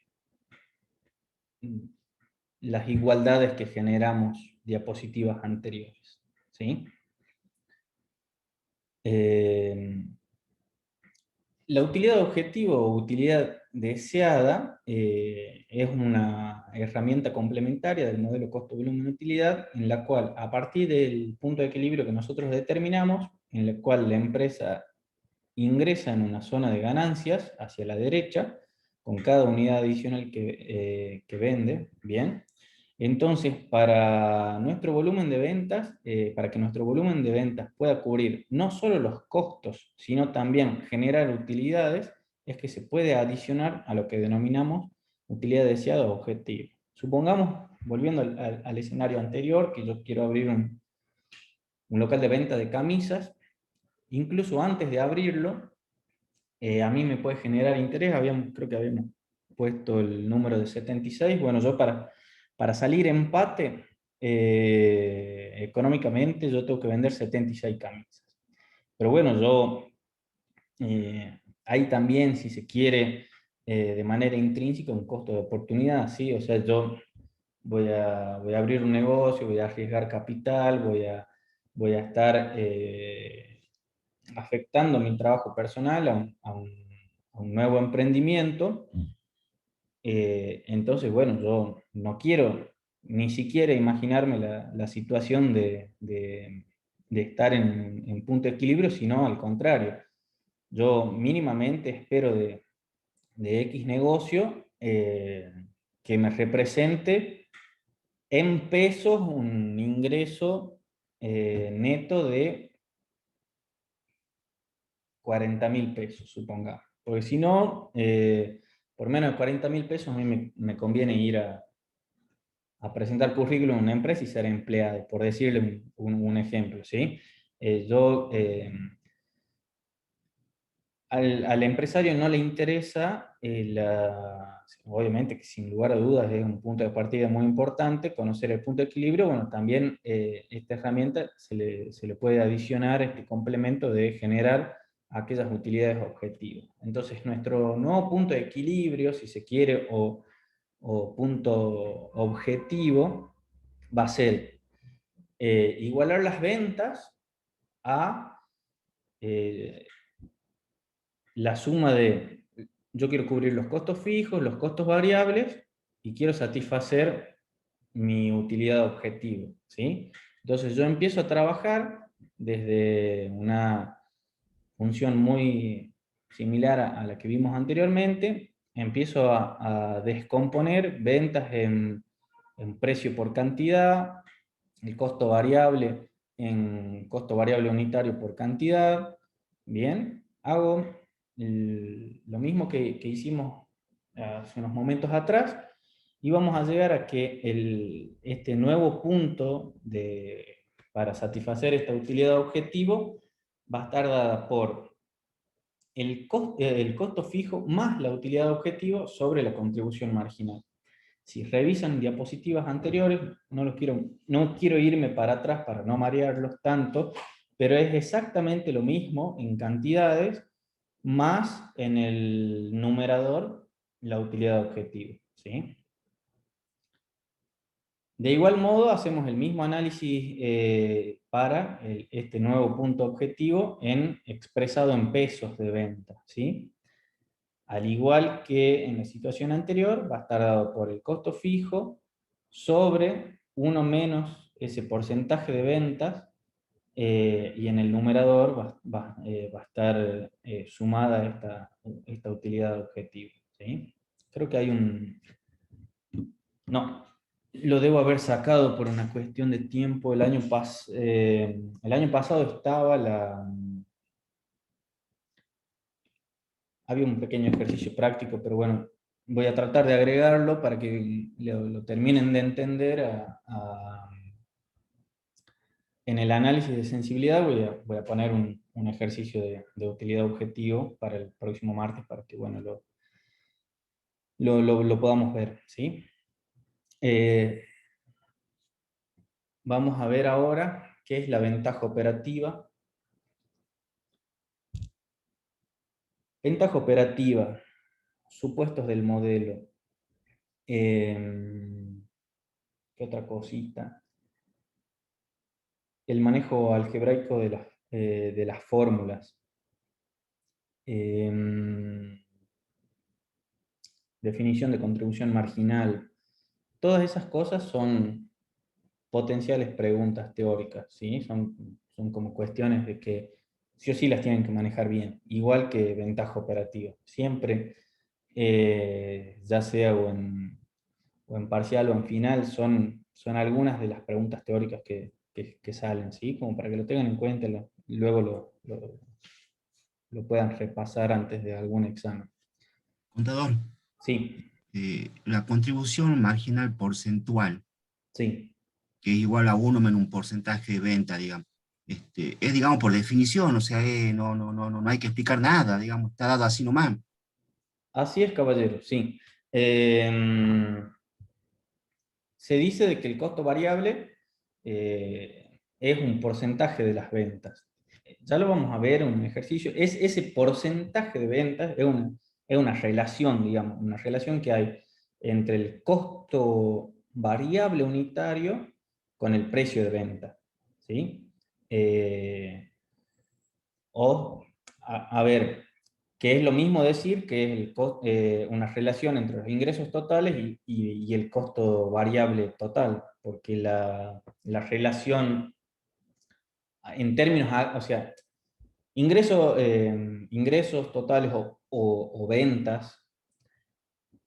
las igualdades que generamos diapositivas anteriores, ¿sí? Eh, La utilidad de objetivo o utilidad deseada es una herramienta complementaria del modelo costo-volumen-utilidad, en la cual, a partir del punto de equilibrio que nosotros determinamos, en el cual la empresa ingresa en una zona de ganancias hacia la derecha, con cada unidad adicional que vende, ¿bien? Entonces, para que nuestro volumen de ventas pueda cubrir no solo los costos, sino también generar utilidades, es que se puede adicionar a lo que denominamos utilidad deseada o objetivo. Supongamos, volviendo al escenario anterior, que yo quiero abrir un local de venta de camisas. Incluso antes de abrirlo, a mí me puede generar interés. Creo que habíamos puesto el número de 76. Bueno, yo para salir empate, económicamente, yo tengo que vender 76 camisas. Pero bueno, hay también, si se quiere, de manera intrínseca, un costo de oportunidad, ¿sí? O sea, yo voy a abrir un negocio, voy a arriesgar capital, voy a estar afectando mi trabajo personal a un nuevo emprendimiento. Entonces, bueno, yo no quiero ni siquiera imaginarme la situación de estar en punto de equilibrio, sino al contrario. Yo mínimamente espero de X negocio que me represente en pesos un ingreso neto de 40.000 pesos, supongamos. Porque si no, por menos de 40.000 pesos a mí me conviene ir a presentar currículum en una empresa y ser empleado, por decirle un ejemplo, ¿sí? Yo al empresario no le interesa, obviamente que sin lugar a dudas es un punto de partida muy importante, conocer el punto de equilibrio. Bueno, también esta herramienta se le puede adicionar este complemento de generar aquellas utilidades objetivas. Entonces, nuestro nuevo punto de equilibrio, si se quiere, o punto objetivo, va a ser igualar las ventas a eh, la suma de, yo quiero cubrir los costos fijos, los costos variables, y quiero satisfacer mi utilidad objetivo, ¿sí? Entonces yo empiezo a trabajar desde una función muy similar a la que vimos anteriormente. Empiezo a descomponer ventas en precio por cantidad, el costo variable en costo variable unitario por cantidad. Bien, hago lo mismo que hicimos hace unos momentos atrás, y vamos a llegar a que este nuevo punto para satisfacer esta utilidad objetivo va a estar dada por el costo fijo más la utilidad objetivo sobre la contribución marginal. Si revisan diapositivas anteriores, no quiero irme para atrás para no marearlos tanto, pero es exactamente lo mismo en cantidades, más en el numerador la utilidad objetivo, ¿sí? De igual modo, hacemos el mismo análisis para este nuevo punto objetivo expresado en pesos de venta, ¿sí? Al igual que en la situación anterior, va a estar dado por el costo fijo sobre 1 menos ese porcentaje de ventas, y en el numerador va a estar sumada esta utilidad objetivo, ¿sí? Creo que hay un... No, lo debo haber sacado por una cuestión de tiempo. El año pasado estaba había un pequeño ejercicio práctico, pero bueno, voy a tratar de agregarlo para que lo terminen de entender. En el análisis de sensibilidad voy a poner un ejercicio de utilidad objetivo para el próximo martes, para que bueno, lo podamos ver, ¿sí? Vamos a ver ahora qué es la ventaja operativa. Ventaja operativa, supuestos del modelo. ¿Qué otra cosita? El manejo algebraico de las fórmulas. Definición de contribución marginal. Todas esas cosas son potenciales preguntas teóricas, ¿sí? Son como cuestiones de que sí o sí las tienen que manejar bien, igual que ventaja operativa. Siempre, ya sea o en parcial o en final, son algunas de las preguntas teóricas que salen, ¿sí? Como para que lo tengan en cuenta, luego lo puedan repasar antes de algún examen. Contador, Sí, la contribución marginal porcentual, sí. que es igual a 1 menos un porcentaje de venta, digamos, es, digamos, por definición, o sea, no hay que explicar nada, digamos, está dado así nomás. Así es, caballero, sí. Se dice de que el costo variable es un porcentaje de las ventas. Ya lo vamos a ver en un ejercicio. Ese porcentaje de ventas es una relación, digamos, una relación que hay entre el costo variable unitario con el precio de venta, ¿sí? A ver, que es lo mismo decir que es una relación entre los ingresos totales y el costo variable total, porque la relación en términos, o sea, ingresos totales o ventas,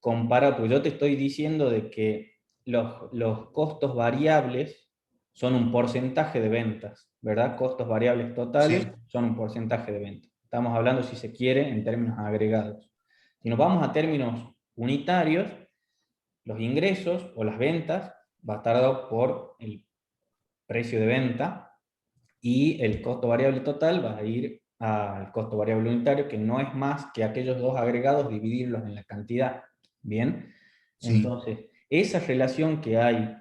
porque yo te estoy diciendo de que los costos variables son un porcentaje de ventas, ¿verdad? Costos variables totales Sí, son un porcentaje de ventas. Estamos hablando, si se quiere, en términos agregados. Si nos vamos a términos unitarios, los ingresos o las ventas va a estar dado por el precio de venta, y el costo variable total va a ir al costo variable unitario, que no es más que aquellos dos agregados dividirlos en la cantidad. Bien, sí, entonces esa relación que hay,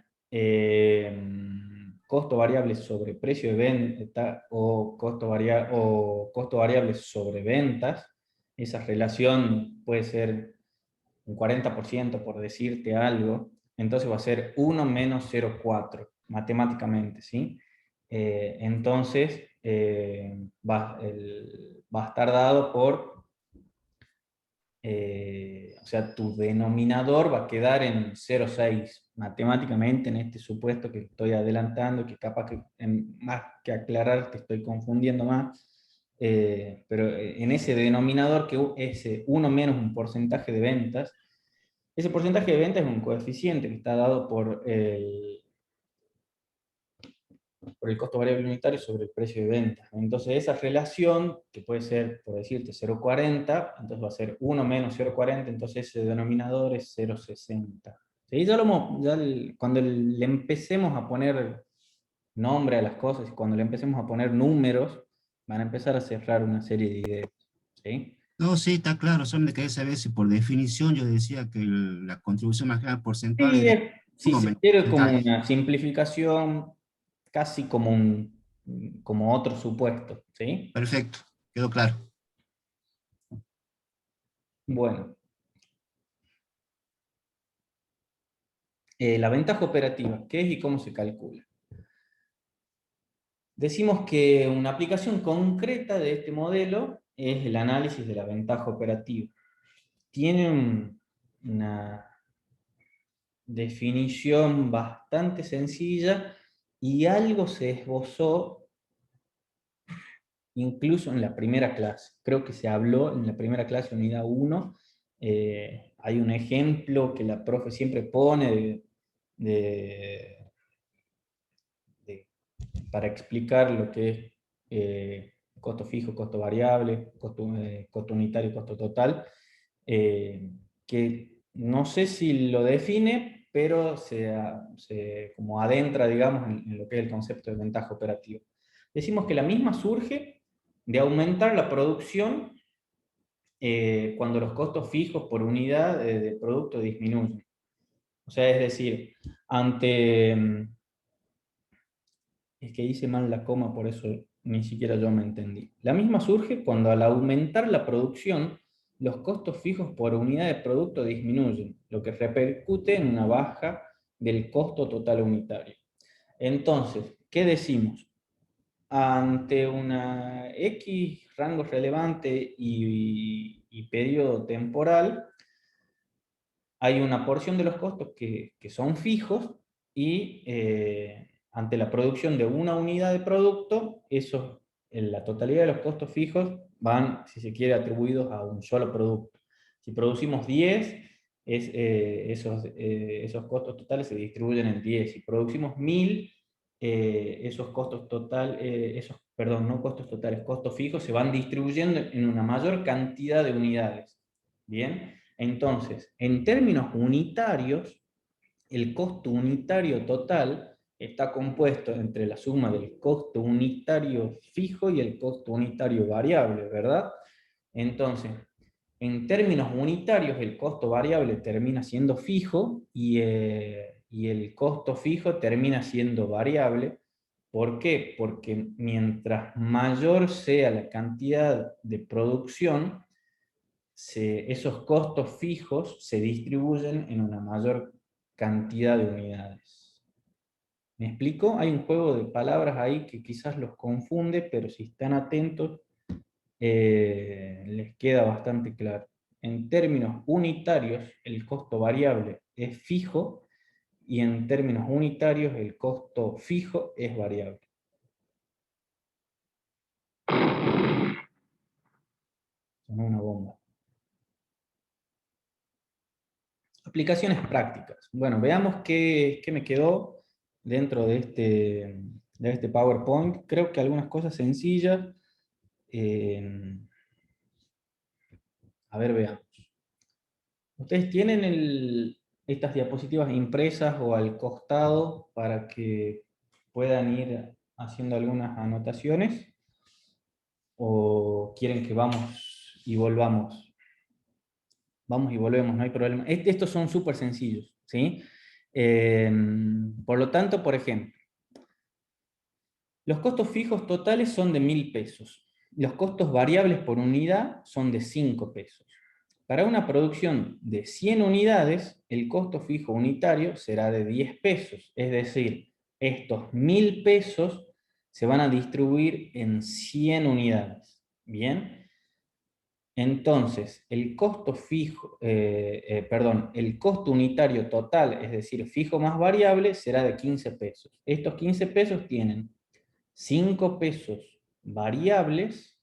costo variable sobre precio de venta o costo variable sobre ventas, esa relación puede ser un 40% por decirte algo, entonces va a ser 1 menos 0,4 matemáticamente, ¿sí? Entonces va a estar dado por, o sea, tu denominador va a quedar en 0,6 matemáticamente en este supuesto que estoy adelantando, que capaz que más que aclarar te estoy confundiendo más. Pero en ese denominador, que es 1 menos un porcentaje de ventas, ese porcentaje de ventas es un coeficiente que está dado por por el costo variable unitario sobre el precio de venta. Entonces esa relación, que puede ser, por decirte, 0,40, entonces va a ser 1 menos 0,40, entonces ese denominador es 0,60. ¿Sí? Cuando le empecemos a poner nombre a las cosas y cuando le empecemos a poner números, van a empezar a cerrar una serie de ideas. ¿Sí? No, sí, está claro, solamente quería saber si por definición yo decía que la contribución marginal porcentual es Sí, de si 1 se menos quiere como porcentaje. una simplificación, casi como otro supuesto, ¿sí? Perfecto, quedó claro. Bueno, la ventaja operativa, ¿qué es y cómo se calcula? Decimos que una aplicación concreta de este modelo es el análisis de la ventaja operativa. Tiene una definición bastante sencilla y algo se esbozó incluso en la primera clase. Creo que se habló en la primera clase, unidad 1. Hay un ejemplo que la profe siempre pone de, de, para explicar lo que es costo fijo, costo variable, costo unitario, costo total, que no sé si lo define, pero se como adentra, digamos, en lo que es el concepto de ventaja operativa. Decimos que la misma surge de aumentar la producción cuando los costos fijos por unidad de producto disminuyen. O sea, es decir, ante es que hice mal la coma, por eso ni siquiera yo me entendí. La misma surge cuando al aumentar la producción, los costos fijos por unidad de producto disminuyen, lo que repercute en una baja del costo total unitario. Entonces, ¿qué decimos? Ante una X rango relevante y periodo temporal, hay una porción de los costos que son fijos y ante la producción de una unidad de producto, en la totalidad de los costos fijos van, si se quiere, atribuidos a un solo producto. Si producimos 10, esos costos totales se distribuyen en 10. Si producimos 1000, esos costos totales, perdón, no costos totales, costos fijos se van distribuyendo en una mayor cantidad de unidades. Bien. Entonces, en términos unitarios, el costo unitario total está compuesto entre la suma del costo unitario fijo y el costo unitario variable, ¿verdad? Entonces, en términos unitarios, el costo variable termina siendo fijo y el costo fijo termina siendo variable. ¿Por qué? Porque mientras mayor sea la cantidad de producción, esos costos fijos se distribuyen en una mayor cantidad de unidades. ¿Me explico? Hay un juego de palabras ahí que quizás los confunde, pero si están atentos, les queda bastante claro. En términos unitarios, el costo variable es fijo y en términos unitarios, el costo fijo es variable. Sonó una bomba. Aplicaciones prácticas. Bueno, veamos qué me quedó dentro de este PowerPoint. Creo que algunas cosas sencillas. eh, a ver, veamos. ¿Ustedes tienen estas diapositivas impresas o al costado para que puedan ir haciendo algunas anotaciones? ¿O quieren que vamos y volvamos? Vamos y volvemos, no hay problema. Estos son súper sencillos, ¿sí? Por lo tanto, por ejemplo, los costos fijos totales son de 1000 pesos. Los costos variables por unidad son de 5 pesos. Para una producción de 100 unidades, el costo fijo unitario será de 10 pesos. Es decir, estos 1000 pesos se van a distribuir en 100 unidades. ¿Bien? Entonces, el costo fijo, el costo unitario total, es decir, fijo más variable, será de 15 pesos. Estos 15 pesos tienen 5 pesos variables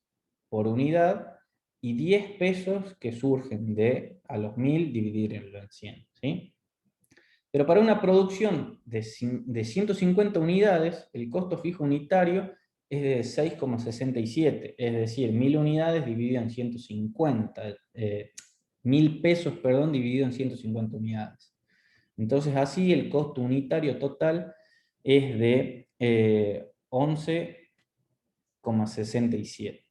por unidad y 10 pesos que surgen de a los 1000 dividir en 100. ¿Sí? Pero para una producción de 150 unidades, el costo fijo unitario es de 6,67, es decir, 1000 unidades dividido en 150, 1000 pesos, perdón, dividido en 150 unidades. Entonces así el costo unitario total es de 11,67.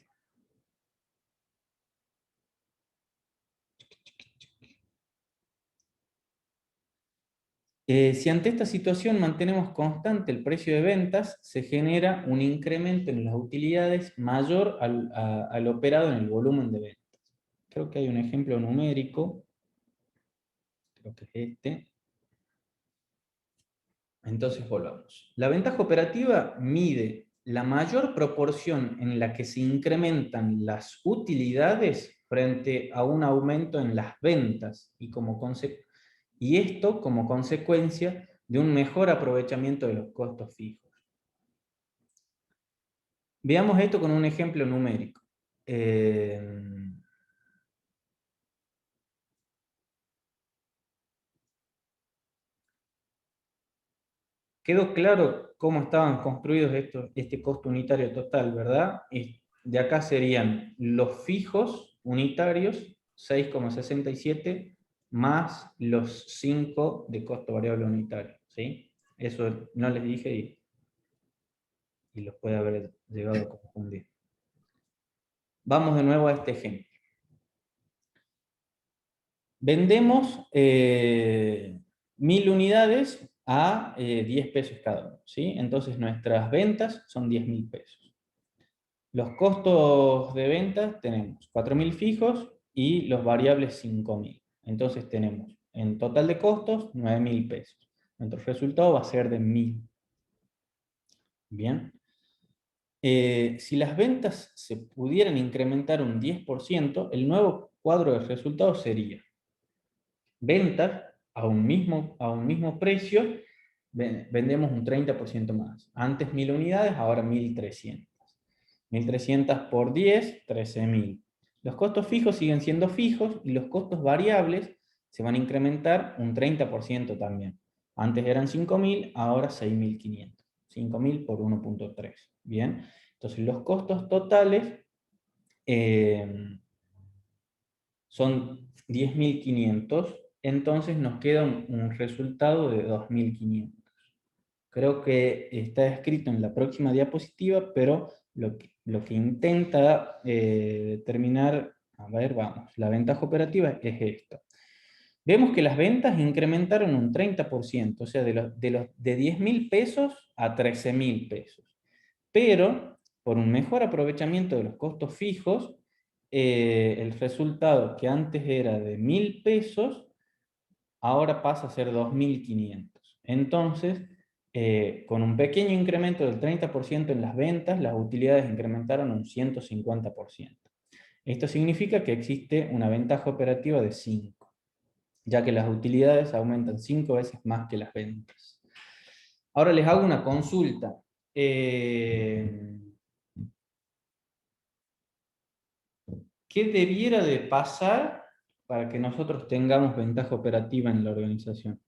Si ante esta situación mantenemos constante el precio de ventas, se genera un incremento en las utilidades mayor al operado en el volumen de ventas. Creo que hay un ejemplo numérico, creo que es este. Entonces volvamos. La ventaja operativa mide la mayor proporción en la que se incrementan las utilidades frente a un aumento en las ventas y esto como consecuencia de un mejor aprovechamiento de los costos fijos. Veamos esto con un ejemplo numérico. Quedó claro cómo estaban construidos este costo unitario total, ¿verdad? Y de acá serían los fijos unitarios, 6,67, más los 5 de costo variable unitario, ¿sí? Eso no les dije y los puede haber llegado a confundir. Vamos de nuevo a este ejemplo. Vendemos 1000 unidades a 10 pesos cada uno, ¿sí? Entonces nuestras ventas son 10.000 pesos. Los costos de ventas tenemos 4.000 fijos y los variables 5.000. Entonces tenemos en total de costos 9.000 pesos. Nuestro resultado va a ser de 1.000. Bien. Si las ventas se pudieran incrementar un 10%, el nuevo cuadro de resultados sería ventas a un mismo precio, vendemos un 30% más. Antes 1.000 unidades, ahora 1.300. 1.300 por 10, 13.000. Los costos fijos siguen siendo fijos y los costos variables se van a incrementar un 30% también. Antes eran 5.000, ahora 6.500. 5.000 por 1,3. Bien, entonces los costos totales son 10.500, entonces nos queda un resultado de 2.500. Creo que está escrito en la próxima diapositiva, pero lo que intenta determinar, a ver, vamos, la ventaja operativa es esto. Vemos que las ventas incrementaron un 30%, o sea, de 10.000 pesos a 13.000 pesos. Pero, por un mejor aprovechamiento de los costos fijos, el resultado que antes era de 1.000 pesos, ahora pasa a ser 2.500. Entonces, con un pequeño incremento del 30% en las ventas, las utilidades incrementaron un 150%. Esto significa que existe una ventaja operativa de 5, ya que las utilidades aumentan 5 veces más que las ventas. Ahora les hago una consulta. ¿Qué debiera de pasar para que nosotros tengamos ventaja operativa en la organización?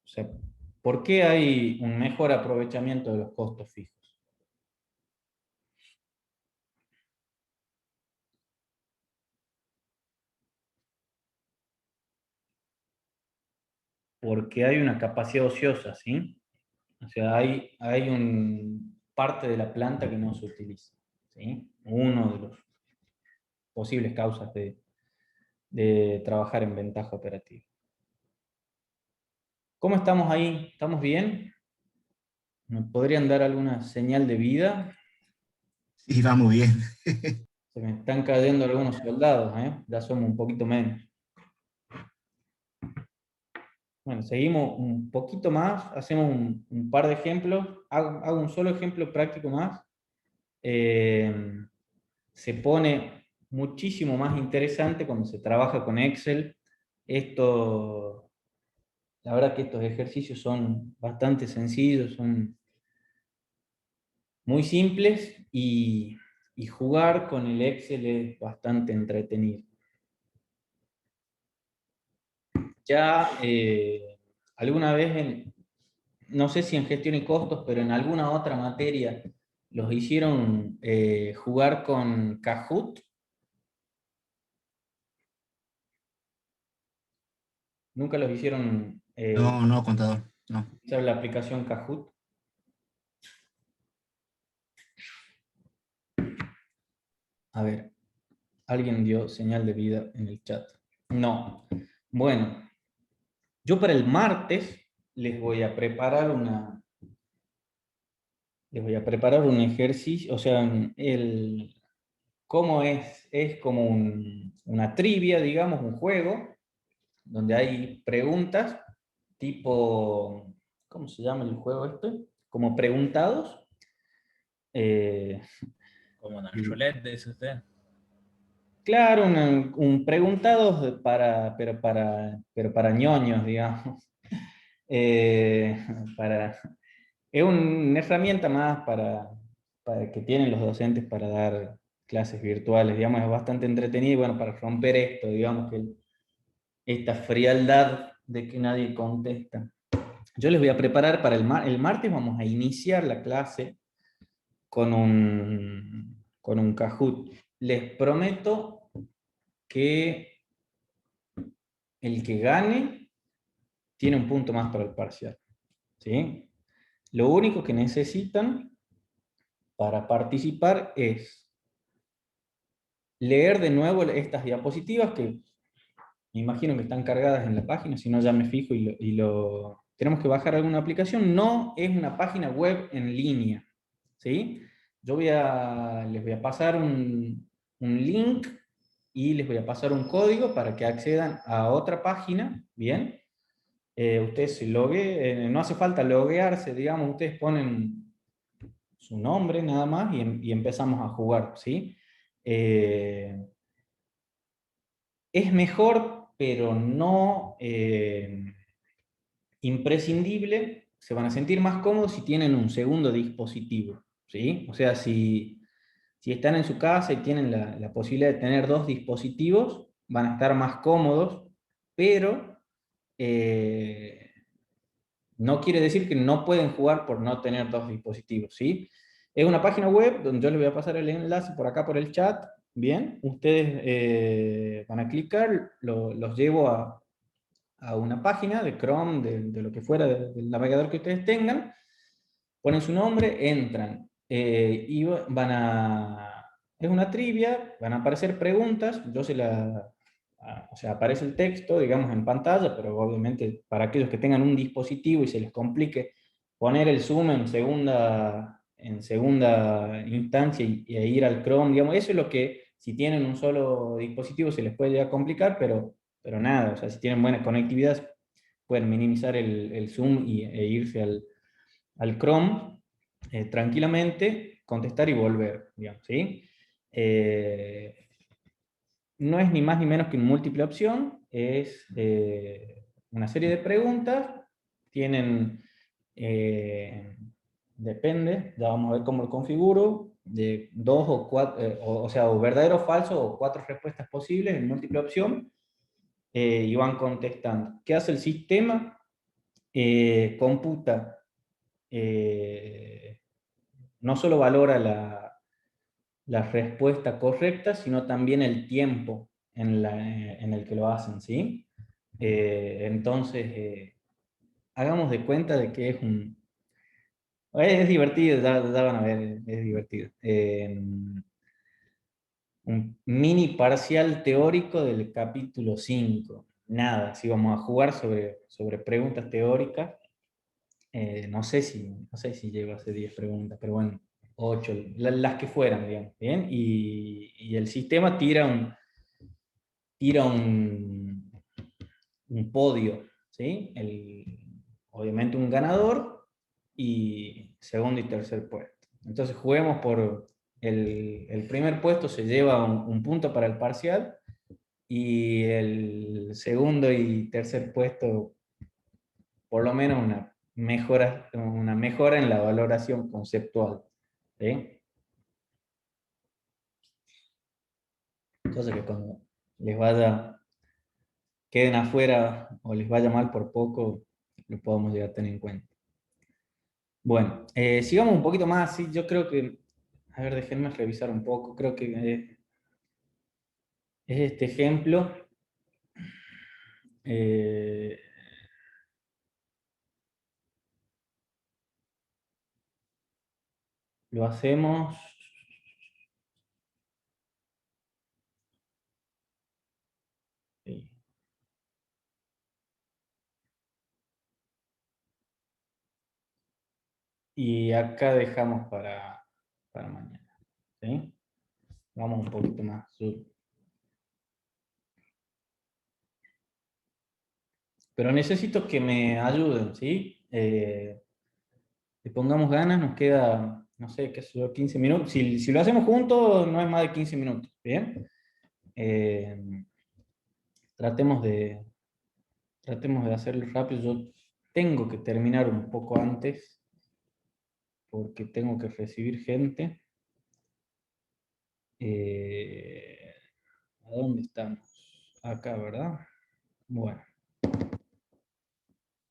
O sea, ¿por qué hay un mejor aprovechamiento de los costos fijos? Porque hay una capacidad ociosa, ¿sí? O sea, hay parte de la planta que no se utiliza, ¿sí? Uno de los posibles causas de trabajar en ventaja operativa. ¿Cómo estamos ahí? ¿Estamos bien? ¿Me podrían dar alguna señal de vida? Sí, vamos bien. Se me están cayendo algunos soldados, ¿eh? Ya somos un poquito menos. Bueno, seguimos un poquito más, hacemos un par de ejemplos, hago un solo ejemplo práctico más. Se pone muchísimo más interesante cuando se trabaja con Excel. La verdad que estos ejercicios son bastante sencillos, son muy simples y jugar con el Excel es bastante entretenido. Ya alguna vez, no sé si en gestión y costos, pero en alguna otra materia los hicieron jugar con Kahoot. Nunca los hicieron No, no, contador, no. usar la aplicación Kahoot. A ver, alguien dio señal de vida en el chat. No. Bueno, yo para el martes les voy a preparar un ejercicio, o sea, cómo es como una trivia, digamos, un juego, donde hay preguntas tipo, ¿cómo se llama el juego este? Como preguntados. Eh, Como en el roulette, dice usted. claro, un preguntados pero para ñoños, digamos. Eh, para, es una herramienta más para que tienen los docentes para dar clases virtuales, digamos, es bastante entretenido y bueno, para romper esto, digamos, que esta frialdad de que nadie contesta. Yo les voy a preparar para el martes, vamos a iniciar la clase con un Kahoot. Les prometo que el que gane tiene un punto más para el parcial. ¿Sí? Lo único que necesitan para participar es leer de nuevo estas diapositivas que me imagino que están cargadas en la página, si no ya me fijo tenemos que bajar alguna aplicación. No es una página web en línea, ¿sí? Yo les voy a pasar un link y les voy a pasar un código para que accedan a otra página, ¿bien? Ustedes se no hace falta loguearse, digamos, ustedes ponen su nombre nada más y empezamos a jugar, ¿sí? Es mejor, pero no imprescindible. Se van a sentir más cómodos si tienen un segundo dispositivo, ¿sí? O sea, si están en su casa y tienen la posibilidad de tener dos dispositivos, van a estar más cómodos, pero no quiere decir que no pueden jugar por no tener dos dispositivos, ¿sí? Es una página web donde yo les voy a pasar el enlace por acá por el chat, ¿bien? Ustedes van a clicar, los llevo a una página de Chrome, de lo que fuera, del navegador que ustedes tengan, ponen su nombre, entran, y van a... Es una trivia, van a aparecer preguntas, yo se la... O sea, aparece el texto, digamos, en pantalla, pero obviamente para aquellos que tengan un dispositivo y se les complique poner el zoom en segunda instancia e ir al Chrome, digamos, eso es lo que, si tienen un solo dispositivo, se les puede llegar a complicar, pero nada, o sea, si tienen buena conectividad, pueden minimizar el zoom e irse al Chrome tranquilamente, contestar y volver, digamos, ¿sí? No es ni más ni menos que una múltiple opción, es una serie de preguntas, tienen, depende, ya vamos a ver cómo lo configuro, de dos o cuatro, o sea, o verdadero o falso, o cuatro respuestas posibles en múltiple opción, y van contestando. ¿Qué hace el sistema? Computa, no solo valora la respuesta correcta, sino también el tiempo en el que lo hacen, ¿sí? Entonces, hagamos de cuenta de que es divertido, ya van a ver, es divertido. Un mini parcial teórico del capítulo 5. Nada, si vamos a jugar sobre preguntas teóricas. No sé si llego a hacer 10 preguntas, pero bueno, 8, las que fueran, digamos, ¿bien? Y el sistema tira un podio, ¿sí? Obviamente un ganador y segundo y tercer puesto. Entonces juguemos por el primer puesto, se lleva un punto para el parcial y el segundo y tercer puesto por lo menos una mejora en la valoración conceptual. ¿sí? Cosa que cuando les vaya, queden afuera o les vaya mal por poco, lo podemos llegar a tener en cuenta. Bueno, sigamos un poquito más, sí, yo creo que, a ver, déjenme revisar un poco, creo que es este ejemplo. Eh, lo hacemos. Sí. Y acá dejamos para mañana. ¿Sí? Vamos un poquito más. Pero necesito que me ayuden, ¿sí? Le pongamos ganas, nos queda, no sé, qué sé yo, 15 minutos. Si lo hacemos juntos, no es más de 15 minutos, ¿bien? Eh, tratemos de, tratemos de hacerlo rápido. Yo tengo que terminar un poco antes, porque tengo que recibir gente. ¿A dónde estamos? Acá, ¿verdad? Bueno.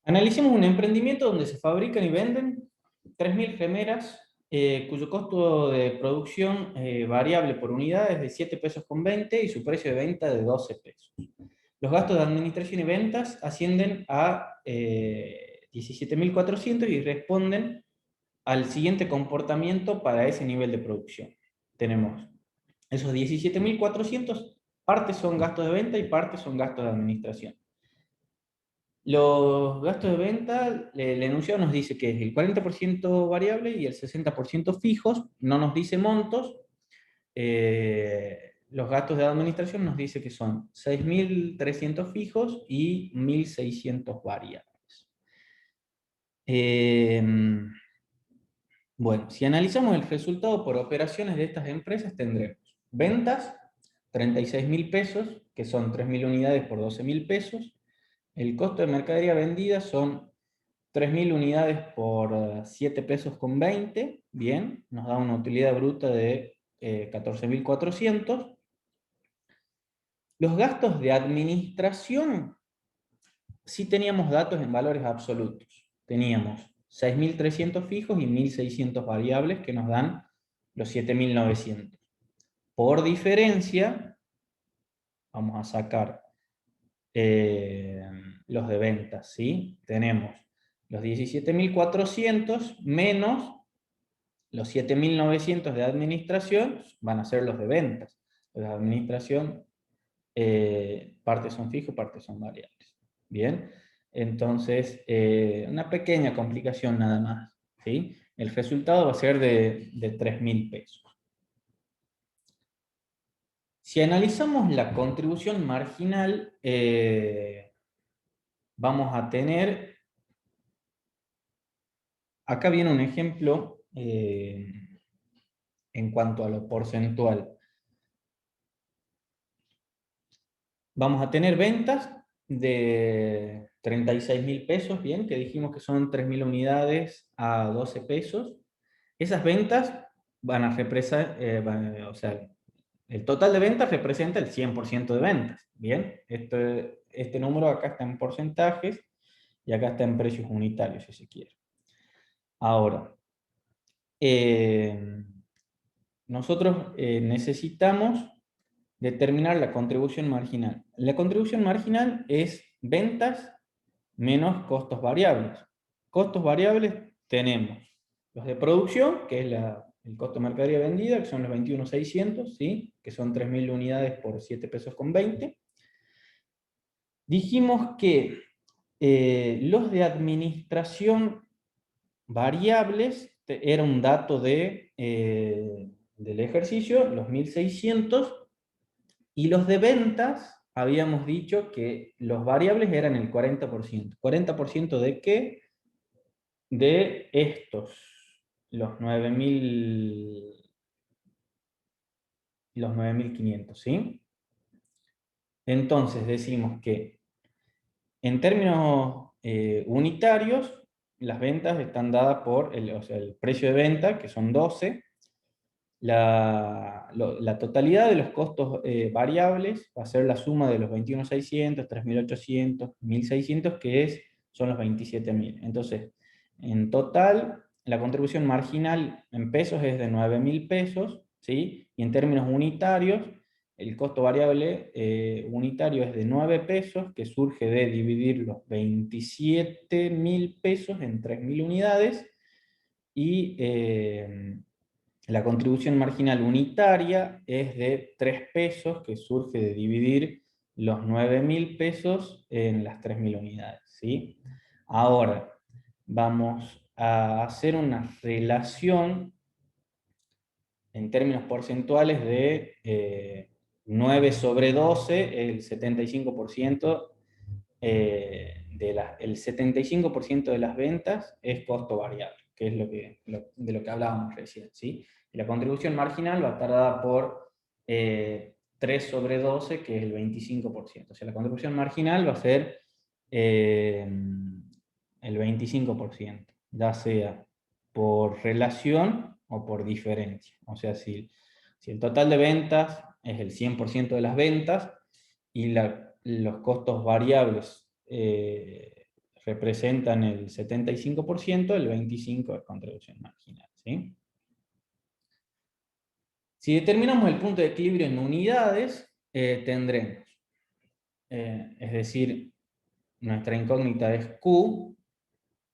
Analicemos un emprendimiento donde se fabrican y venden 3.000 remeras, cuyo costo de producción variable por unidad es de 7 pesos con 20 y su precio de venta de 12 pesos. Los gastos de administración y ventas ascienden a 17.400 y responden al siguiente comportamiento para ese nivel de producción. Tenemos esos 17.400, partes son gastos de venta y partes son gastos de administración. Los gastos de venta, el enunciado nos dice que es el 40% variable y el 60% fijos, no nos dice montos. Los gastos de administración nos dice que son 6.300 fijos y 1.600 variables. Bueno, si analizamos el resultado por operaciones de estas empresas, tendremos ventas, 36.000 pesos, que son 3.000 unidades por 12.000 pesos. El costo de mercadería vendida son 3.000 unidades por 7 pesos con 20, bien, nos da una utilidad bruta de 14.400. Los gastos de administración, sí teníamos datos en valores absolutos. Teníamos 6.300 fijos y 1.600 variables que nos dan los 7.900. Por diferencia, vamos a sacar los de ventas, ¿sí? Tenemos los 17.400 menos los 7.900 de administración, van a ser los de ventas. Los de administración, partes son fijos, partes son variables. Bien, entonces, una pequeña complicación nada más, ¿sí? El resultado va a ser de 3.000 pesos. Si analizamos la contribución marginal, vamos a tener, acá viene un ejemplo en cuanto a lo porcentual. Vamos a tener ventas de 36.000 pesos, bien, que dijimos que son 3.000 unidades a 12 pesos. Esas ventas van a representar, o sea, el total de ventas representa el 100% de ventas, bien. Este número acá está en porcentajes y acá está en precios unitarios, si se quiere. Ahora, nosotros necesitamos determinar la contribución marginal. La contribución marginal es ventas menos costos variables. Costos variables tenemos los de producción, que es el costo de mercadería vendida, que son los 21.600, ¿sí? Que son 3.000 unidades por 7 pesos con 20. Dijimos que los de administración variables era un dato del ejercicio, los 1.600, y los de ventas, habíamos dicho que los variables eran el 40%. ¿40% de qué? De estos, los 9.500, ¿sí? Entonces decimos que en términos unitarios, las ventas están dadas por o sea, el precio de venta, que son 12, la totalidad de los costos variables va a ser la suma de los 21.600, 3.800, 1.600, son los 27.000. Entonces, en total, la contribución marginal en pesos es de 9.000 pesos, ¿sí? Y en términos unitarios, el costo variable unitario es de 9 pesos, que surge de dividir los 27.000 pesos en 3.000 unidades, y la contribución marginal unitaria es de 3 pesos, que surge de dividir los 9.000 pesos en las 3.000 unidades, ¿sí? Ahora, vamos a hacer una relación en términos porcentuales de 9 sobre 12, el 75%, el 75% de las ventas es costo variable, que es de lo que hablábamos recién, ¿sí? Y la contribución marginal va a estar dada por 3 sobre 12, que es el 25%. O sea, la contribución marginal va a ser el 25%, ya sea por relación o por diferencia. O sea, si el total de ventas es el 100% de las ventas y los costos variables representan el 75%, el 25% es contribución marginal, ¿sí? Si determinamos el punto de equilibrio en unidades, tendremos, es decir, nuestra incógnita es Q.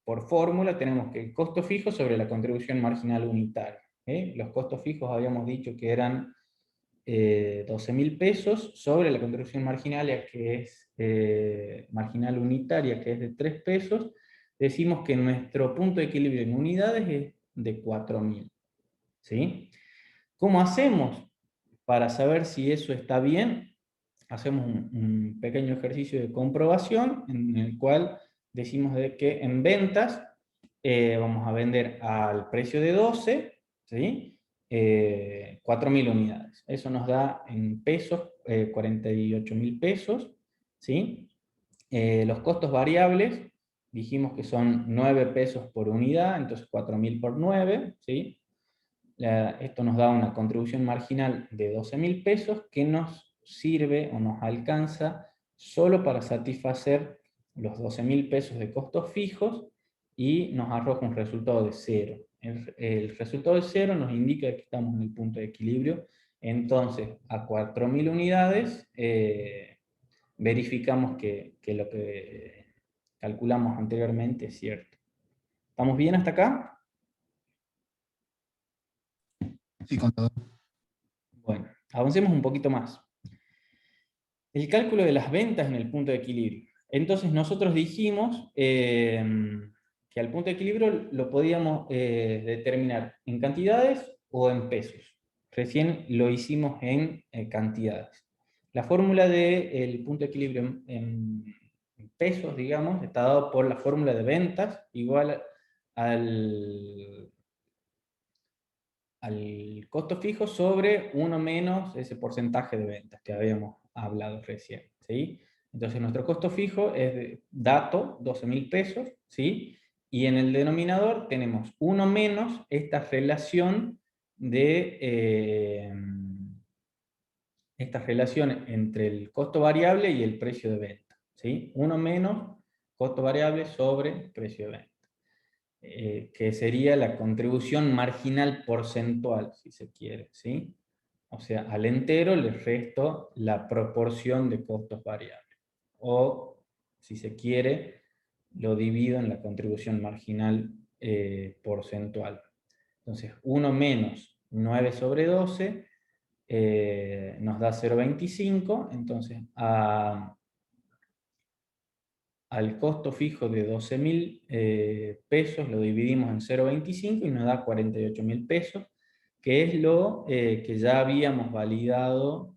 Por fórmula tenemos que el costo fijo sobre la contribución marginal unitaria. Los costos fijos habíamos dicho que eran 12.000 pesos sobre la contribución marginal, que es marginal unitaria, que es de 3 pesos. Decimos que nuestro punto de equilibrio en unidades es de 4.000. ¿Sí? ¿Cómo hacemos para saber si eso está bien? Hacemos un pequeño ejercicio de comprobación en el cual decimos de que en ventas vamos a vender al precio de 12, ¿sí? 4.000 unidades. Eso nos da en pesos 48.000 pesos, ¿sí? Los costos variables dijimos que son 9 pesos por unidad, entonces 4.000 por 9, ¿sí? Esto nos da una contribución marginal de 12.000 pesos que nos sirve o nos alcanza solo para satisfacer los 12.000 pesos de costos fijos y nos arroja un resultado de 0. El resultado de 0 nos indica que estamos en el punto de equilibrio. Entonces, a 4.000 unidades verificamos que lo que calculamos anteriormente es cierto. ¿Estamos bien hasta acá? Sí, contador. Bueno, avancemos un poquito más. El cálculo de las ventas en el punto de equilibrio. Entonces nosotros dijimos que al punto de equilibrio lo podíamos determinar en cantidades o en pesos. Recién lo hicimos en cantidades. La fórmula del punto de equilibrio en pesos, digamos, está dado por la fórmula de ventas igual al costo fijo sobre 1 menos ese porcentaje de ventas que habíamos hablado recién, ¿sí? Entonces nuestro costo fijo es de dato, 12.000 pesos, ¿sí? Y en el denominador tenemos 1 menos esta relación entre el costo variable y el precio de venta, ¿sí? 1 menos costo variable sobre precio de venta. Que sería la contribución marginal porcentual, si se quiere, ¿sí? O sea, al entero le resto la proporción de costos variables. O, si se quiere, lo divido en la contribución marginal porcentual. Entonces, 1 menos 9 sobre 12 nos da 0,25. Entonces, al costo fijo de 12.000 pesos lo dividimos en 0,25 y nos da 48.000 pesos, que es lo que ya habíamos validado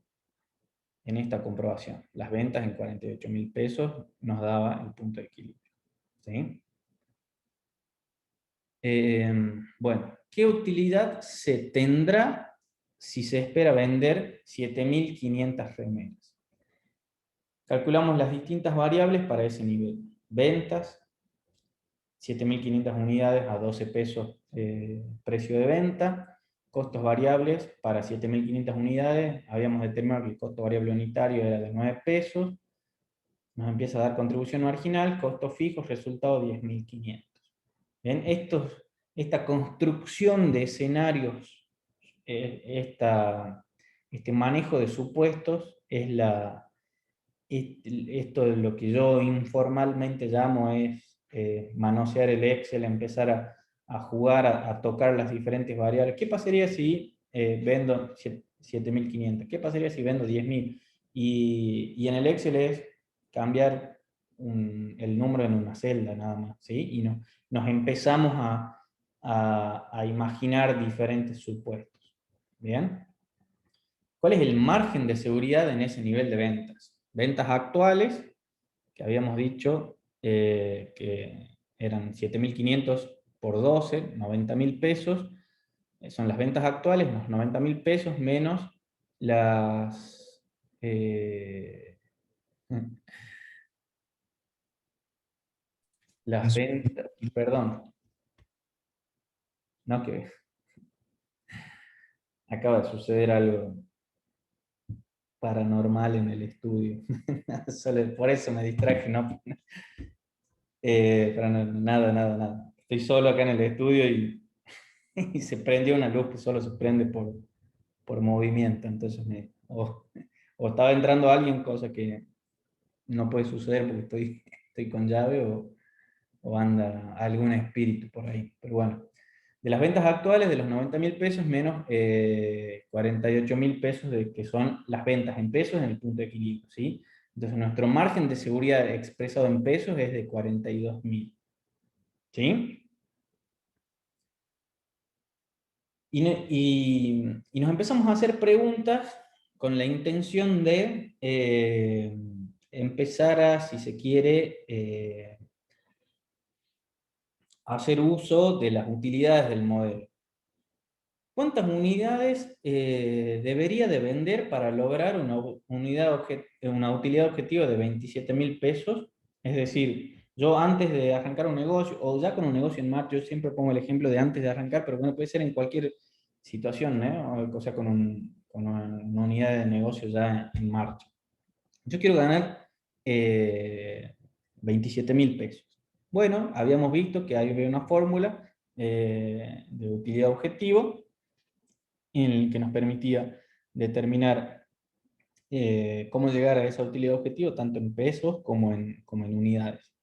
en esta comprobación. Las ventas en 48.000 pesos nos daba el punto de equilibrio, ¿sí? Bueno, ¿qué utilidad se tendrá si se espera vender 7.500 remeras? Calculamos las distintas variables para ese nivel. Ventas, 7.500 unidades a 12 pesos precio de venta. costos variables para 7.500 unidades, habíamos determinado que el costo variable unitario era de 9 pesos, nos empieza a dar contribución marginal, costos fijos, resultado 10.500. Bien, esta construcción de escenarios, este manejo de supuestos, esto de lo que yo informalmente llamo es manosear el Excel, empezar a jugar, a tocar las diferentes variables. ¿Qué pasaría si vendo 7.500? ¿Qué pasaría si vendo 10.000? Y en el Excel es cambiar el número en una celda nada más, ¿sí? Y nos empezamos a imaginar diferentes supuestos. ¿Bien? ¿Cuál es el margen de seguridad en ese nivel de ventas? Ventas actuales, que habíamos dicho que eran 7.500 por 12, 90.000 pesos, son las ventas actuales, los 90.000 pesos menos las... las ventas, perdón, no que acaba de suceder algo paranormal en el estudio. Por eso me distraje, ¿no? Pero nada. Estoy solo acá en el estudio y se prendió una luz que solo se prende por movimiento. Entonces o estaba entrando alguien, cosa que no puede suceder porque estoy con llave, o anda algún espíritu por ahí. Pero bueno, de las ventas actuales, de los 90.000 pesos menos 48.000 pesos, que son las ventas en pesos en el punto de equilibrio, ¿sí? Entonces nuestro margen de seguridad expresado en pesos es de 42.000. ¿Sí? Y nos empezamos a hacer preguntas con la intención de empezar a, si se quiere, hacer uso de las utilidades del modelo. ¿Cuántas unidades debería de vender para lograr una utilidad objetiva de 27.000 pesos? Es decir, yo antes de arrancar un negocio, o ya con un negocio en marcha, yo siempre pongo el ejemplo de antes de arrancar, pero bueno, puede ser en cualquier situación, ¿no? O sea, con una unidad de negocio ya en marcha. Yo quiero ganar 27.000 pesos. Bueno, habíamos visto que había una fórmula de utilidad objetivo en el que nos permitía determinar cómo llegar a esa utilidad objetivo, tanto en pesos como en unidades.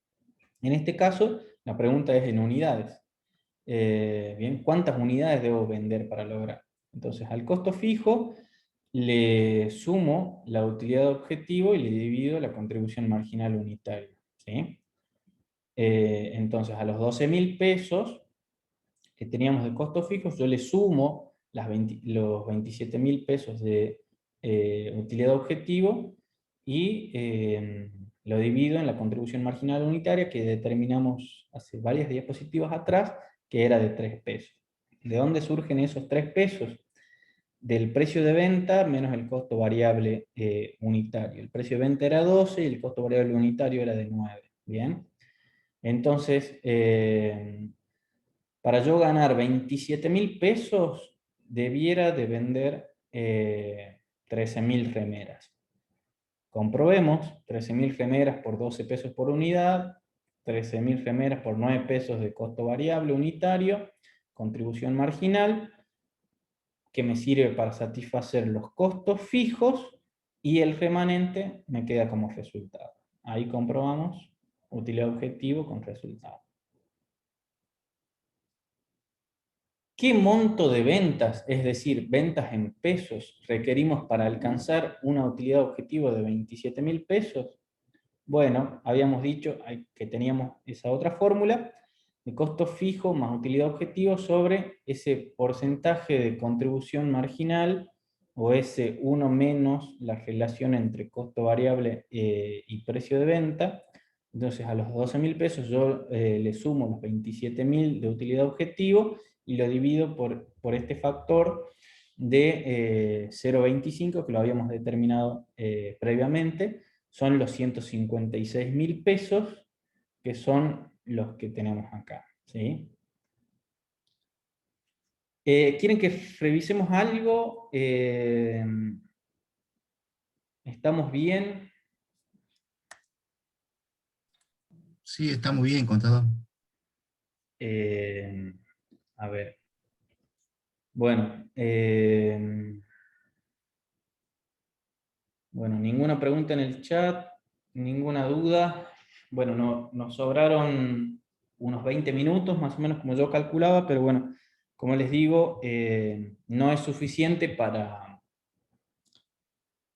En este caso, la pregunta es en unidades. Bien, ¿cuántas unidades debo vender para lograr? Entonces, al costo fijo le sumo la utilidad objetivo y le divido la contribución marginal unitaria. ¿Sí? Entonces, a los 12.000 pesos que teníamos de costos fijos, yo le sumo los 27.000 pesos de utilidad objetivo y lo divido en la contribución marginal unitaria que determinamos hace varias diapositivas atrás, que era de 3 pesos. ¿De dónde surgen esos 3 pesos? Del precio de venta menos el costo variable unitario. El precio de venta era 12 y el costo variable unitario era de 9. ¿Bien? Entonces, para yo ganar 27.000 pesos, debiera de vender 13.000 remeras. Comprobemos, 13.000 remeras por 12 pesos por unidad, 13.000 remeras por 9 pesos de costo variable unitario, contribución marginal, que me sirve para satisfacer los costos fijos, y el remanente me queda como resultado. Ahí comprobamos utilidad objetivo con resultado. ¿Qué monto de ventas, es decir, ventas en pesos, requerimos para alcanzar una utilidad objetivo de 27.000 pesos? Bueno, habíamos dicho que teníamos esa otra fórmula de costo fijo más utilidad objetivo sobre ese porcentaje de contribución marginal, o ese 1 menos la relación entre costo variable y precio de venta. Entonces a los 12.000 pesos yo le sumo los 27.000 de utilidad objetivo y lo divido por este factor de 0,25 que lo habíamos determinado previamente. Son los 156.000 pesos, que son los que tenemos acá. ¿Sí? ¿Quieren que revisemos algo? ¿Estamos bien? Sí, está muy bien, contador. A ver. Bueno, bueno, ninguna pregunta en el chat, ninguna duda. Bueno, nos sobraron unos 20 minutos, más o menos como yo calculaba, pero bueno, como les digo, no es suficiente para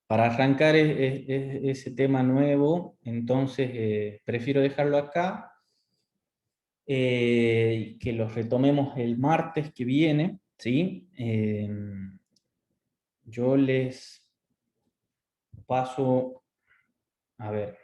arrancar ese tema nuevo, entonces prefiero dejarlo acá, que lo retomemos el martes que viene, ¿sí? Yo les paso, a ver,